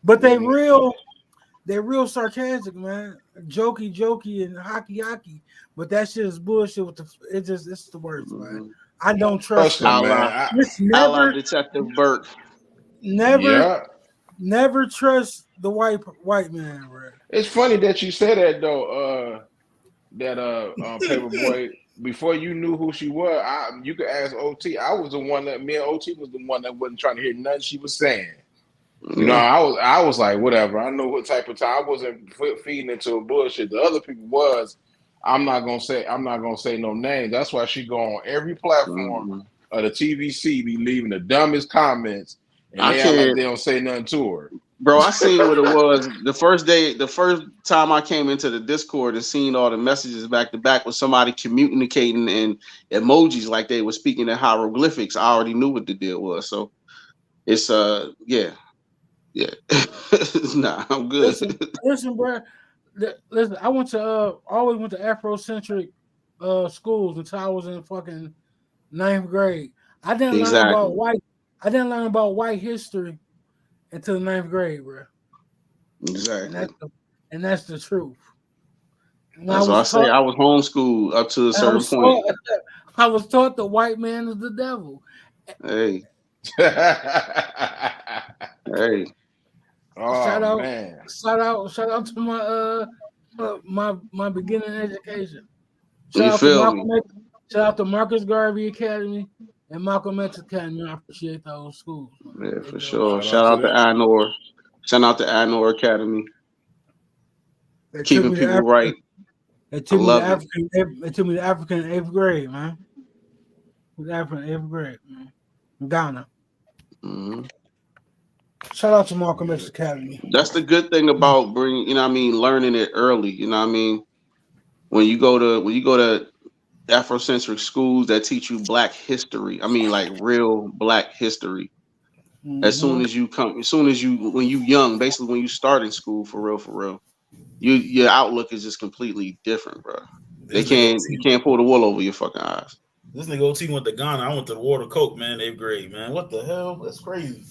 But they real sarcastic, man. Jokey and hockey. But that shit is bullshit. It's the worst, man. I don't trust Trust them. them, man. It's I love never, Detective Burke. never trust the white man, bro. It's funny that you said that though. Paperboy. before you knew who she was, you could ask OT. I was the one that me and OT was the one that wasn't trying to hear nothing she was saying. You know, I was like, whatever. I know what type of time. I wasn't feeding into a bullshit. The other people was. I'm not gonna say no names. That's why she go on every platform of the TVC, be leaving the dumbest comments, and they act like they don't say nothing to her. Bro, I seen what it was the first time I came into the Discord and seen all the messages back to back with somebody communicating in emojis like they were speaking in hieroglyphics. I already knew what the deal was. So it's yeah. Nah, I'm good. Listen, bro. Listen, I went to always went to Afrocentric schools until I was in fucking 9th grade. I didn't learn about white history until the 9th grade, bro. Exactly. And that's the truth. That's why I say I was homeschooled up to a certain point. I was taught the white man is the devil. Hey. Hey. Oh, shout out to my beginning education. Shout out to Marcus Garvey Academy and Malcolm X Academy. I appreciate those schools. Yeah, for sure. Shout out to Anor. Shout out to Anor Academy. Keeping people right. It took me to African 8th grade, man. It was African 8th grade, man. In Ghana. Mm-hmm. Shout out to Malcolm X Academy. That's the good thing about learning it early. When you go to Afrocentric schools that teach you Black history. Like real Black history. Mm-hmm. When you young, basically when you start in school for real, your outlook is just completely different, bro. You can't pull the wool over your fucking eyes. This nigga OT went to Ghana. I went to the Water Coke, man, 8th grade, man. What the hell? That's crazy.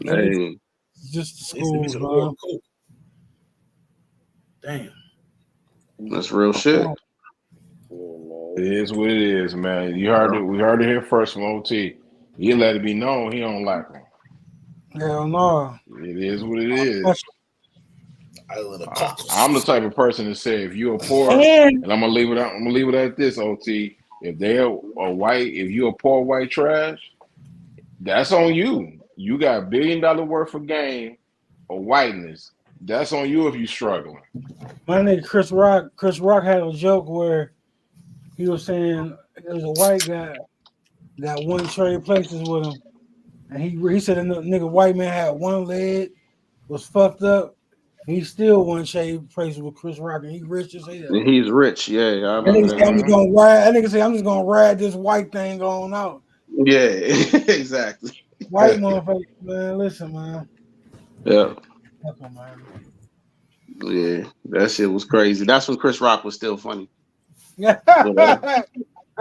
Hey. Just the school, damn. That's real shit. It is what it is, man. We heard it here first from OT. He let it be known he don't like him. Hell no. It is what it is. I'm the type of person that say if you're poor, and I'm gonna leave it at this, OT. If they're a white, if you're a poor white trash, that's on you. You got $1 billion worth of game or whiteness. That's on you if you're struggling. My nigga Chris Rock had a joke where he was saying there was a white guy that won trade places with him, and he said a nigga white man had one leg, was fucked up. He still won trade places with Chris Rock, and he rich as hell. And he's rich, yeah. That nigga say I'm just gonna ride this white thing on out. Yeah, exactly. White motherfucker, man. Listen, man. Yeah. Yeah, that shit was crazy. That's when Chris Rock was still funny. I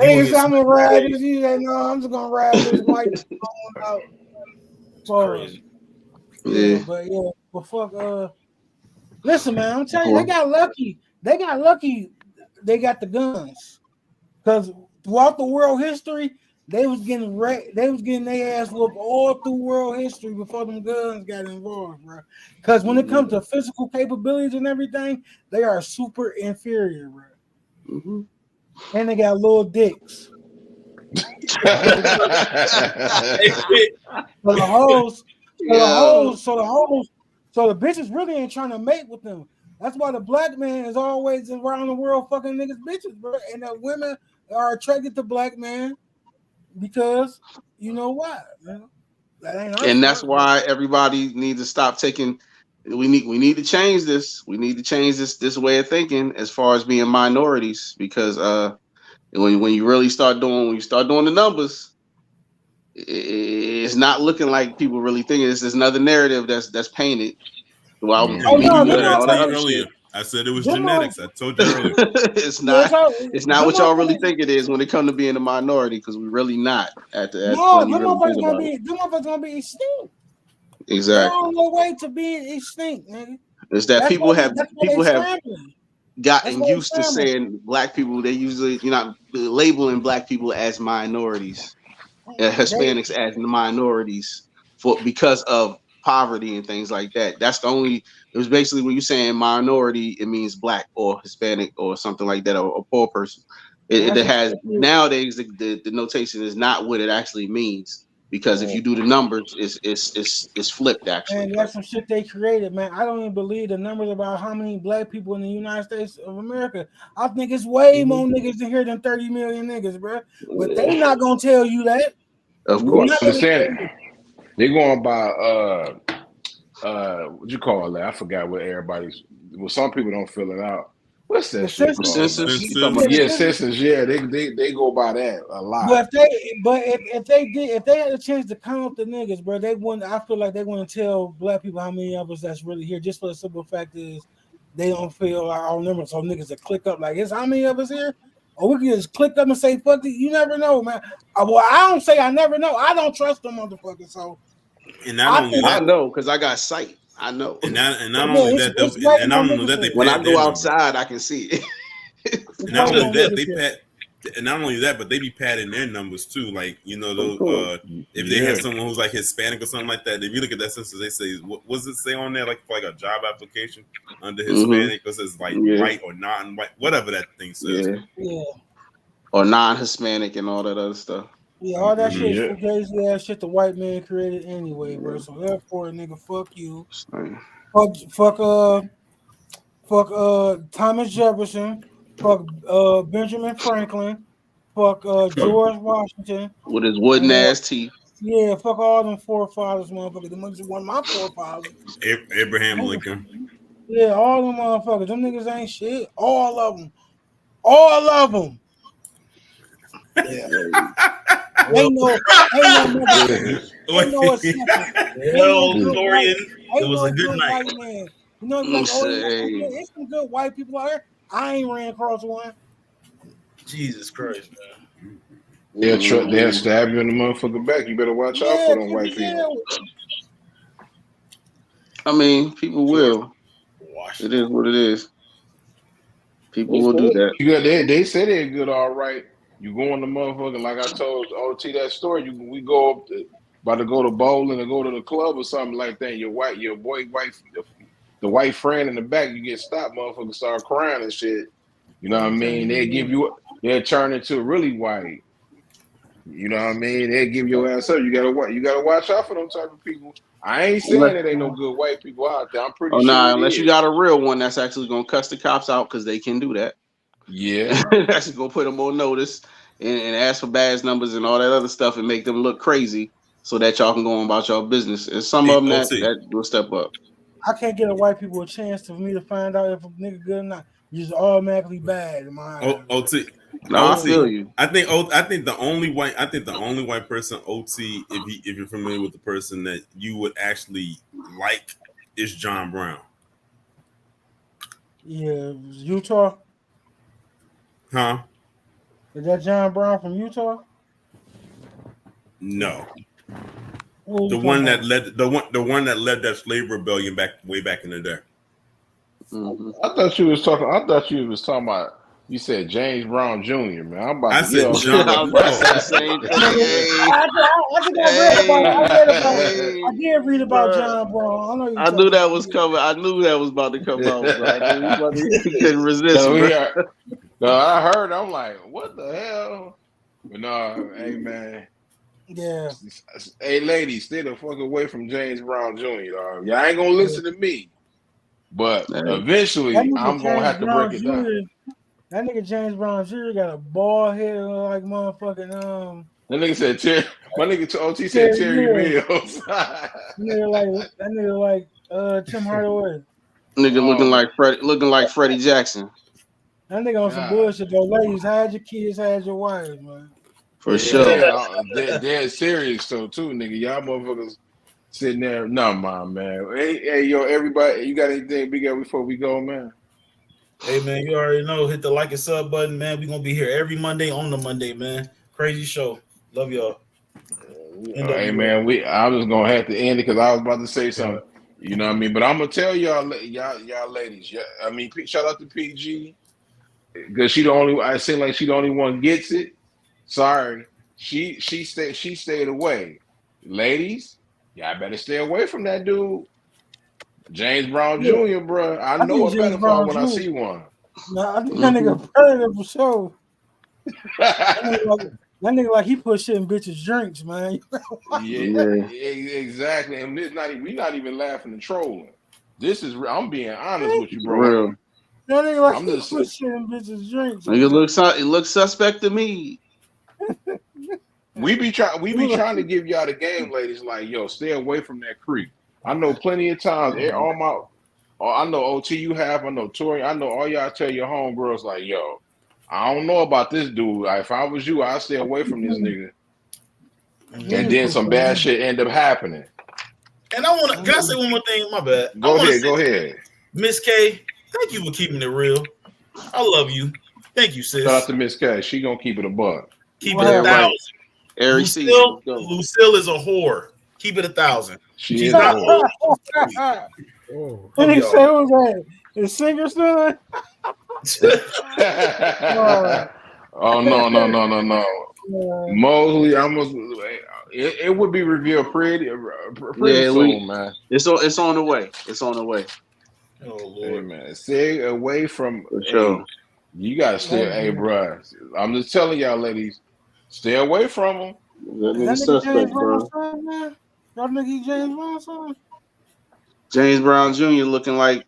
ain't say I'm gonna ride this. He said, no, I'm just gonna ride this white thing on out. Crazy. Yeah. But fuck. Listen, man. I'm telling you, they got lucky. They got the guns, because throughout the world history, they was getting their ass whooped all through world history before them guns got involved, bro. Because when it comes to physical capabilities and everything, they are super inferior, bro. Mm-hmm. And they got little dicks. So the bitches really ain't trying to mate with them. That's why the black man is always around the world fucking niggas bitches, bro. And the women are attracted to black men because you know why, man. And that's why everybody needs to stop taking. We need to change this. We need to change this way of thinking as far as being minorities, because when you really start doing the numbers, it's not looking like people really thinking. It's another narrative that's painted. Well, I said it was genetics. I told you earlier. It's not what y'all really think it is when it comes to being a minority, because we're really not at the. No, them motherfuckers gonna be extinct. Exactly. They're on their way to being extinct, man. It's that people have gotten used to saying black people. They usually labeling black people as minorities, Hispanics as minorities because of poverty and things like that. That's the only. It was basically when you're saying minority, it means black or Hispanic or something like that, or a poor person. It has nowadays the notation is not what it actually means, because if you do the numbers, it's flipped actually. Man, that's some shit they created, man. I don't even believe the numbers about how many black people in the United States of America. I think it's way more niggas in here than 30 million niggas, bro. But they not gonna tell you that. Of course. They're going by what you call that? I forgot what everybody's. Well, some people don't fill it out. What's that shit called? Yeah, census. Yeah, they go by that a lot. But if they had a chance to count the niggas, bro, they wouldn't. I feel like they wouldn't tell black people how many of us that's really here. Just for the simple fact is they don't feel like our numbers. So niggas that click up like, it's how many of us here? Or we can just click up and say fuck it. You never know, man. Well, I don't say I never know. I don't trust them motherfuckers. So and not only that, I know because I got sight. I know. And not only that, they when I go outside, I can see it. And not only that, not only that, but they be padding their numbers too. Like, you know, those, if they have someone who's like Hispanic or something like that, if you look at that census, they say, what does it say on there? Like a job application under Hispanic, because it's like white or non-white, whatever that thing says. Yeah. Or non-Hispanic and all that other stuff. Yeah, all that shit is crazy ass shit the white man created anyway, bro. So therefore, nigga, fuck you. Fuck Thomas Jefferson. Fuck Benjamin Franklin. Fuck George Washington. With his wooden ass teeth. Yeah, fuck all them forefathers, motherfuckers. Them niggas one of my forefathers. Abraham Lincoln. Yeah, all them motherfuckers. Them niggas ain't shit. All of them. All of them. Yeah. Ain't no exception. Dorian, it was a good night. You know, like, it's some good white people out here. I ain't ran across one. Jesus Christ, man. They'll stab you in the motherfucking back. You better watch out for them white people. I mean, people will. It is what it is. People will do that. They say they're good, all right. You go on the motherfucking, like I told OT that story. We go up about to go to bowling or go to the club or something like that. Your the white friend in the back, you get stopped, motherfuckers start crying and shit. You know what I mean? They'll turn into really white. You know what I mean? They'll give your ass up. You gotta watch out for them type of people. I ain't saying that ain't no good white people out there. I'm pretty sure. Nah, unless you got a real one that's actually gonna cuss the cops out, because they can do that. Yeah, that's gonna put them on notice and ask for badge numbers and all that other stuff and make them look crazy so that y'all can go on about y'all business. And some of them that will step up. I can't get a white people a chance for me to find out if a nigga good or not. You just automatically bad in my eyes. OT. No, I feel you. I think the only white person, OT, if you're familiar with the person that you would actually like, is John Brown. Yeah, Utah. Huh? Is that John Brown from Utah? No. The one that led that slave rebellion way back in the day. Mm-hmm. I thought you was talking about. You said James Brown Jr. Man, I'm about to said John Brown. I did read about John Brown. I knew that was coming. I knew that was about to come out. He couldn't resist. No, I heard. I'm like, what the hell? But no, hey man. Yeah. Hey ladies, stay the fuck away from James Brown Jr. Dog. Y'all ain't gonna listen to me. But eventually, I'm gonna have to break it down. That nigga James Brown Jr. got a bald head like motherfucking That nigga said Terry. My nigga OT said Terry Mills. that nigga like Tim Hardaway. Nigga looking like Freddie Jackson. That nigga on some bullshit though. Ladies, hide your kids, hide your wives, man. For sure. They're serious though too, nigga. Y'all motherfuckers sitting there. No, man. Hey, yo, everybody, you got anything big up before we go, man? Hey man, you already know. Hit the like and sub button, man. We're gonna be here every Monday on the Monday, man. Crazy show. Love y'all. Hey man, I was gonna have to end it because I was about to say something. You know what I mean? But I'm gonna tell y'all ladies. Yeah, I mean, shout out to PG because she the only. I seem like she the only one gets it. Sorry, she stayed away. Ladies, y'all better stay away from that dude. James Brown Jr., bro. I know a pedophile when I see one. Nah, I think that nigga predator for sure. That nigga like he put shit in bitches' drinks, man. Yeah, exactly. And we're not even laughing and trolling. This is I'm being honest with you, bro. Real. That nigga like I'm he just- put shit in bitches' drinks. It looks suspect to me. We be trying to give y'all the game, ladies. Like, yo, stay away from that creek. I know plenty of times. I know OT you have. I know Tori. I know all y'all tell your homegirls like, yo, I don't know about this dude. Like, if I was you, I'd stay away from this nigga. And then some bad shit end up happening. And can I say one more thing? My bad. Go ahead. Miss K, thank you for keeping it real. I love you. Thank you, sis. Shout out to Miss K. She gonna keep it a buck. Keep it 1,000. Every season. Lucille is a whore. Keep it 1,000. She is a whore. And he said, "What was that? The singer son?" Oh no. Mosley, it would be revealed pretty soon, man. It's on the way. It's on the way. Oh Lord, hey, man, stay away from. Sure. Hey, you gotta stay. Hey, bro, I'm just telling y'all, ladies, stay away from them. That nigga suspect, bro. Y'all think he James Brown son? James Brown Jr. looking like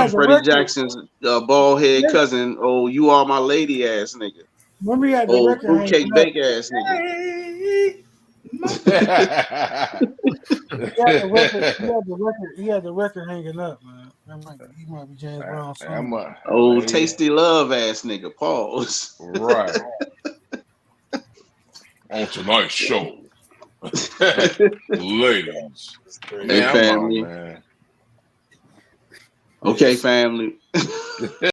Freddie Jackson's bald head cousin. Oh, you are my lady ass nigga. Remember he had the record fruitcake hanging bake ass nigga. He had the record hanging up, man. He might be James Brown son. Tasty love ass nigga. Pause. Right. On tonight's show. Ladies. Hey, family. Man. Okay, family.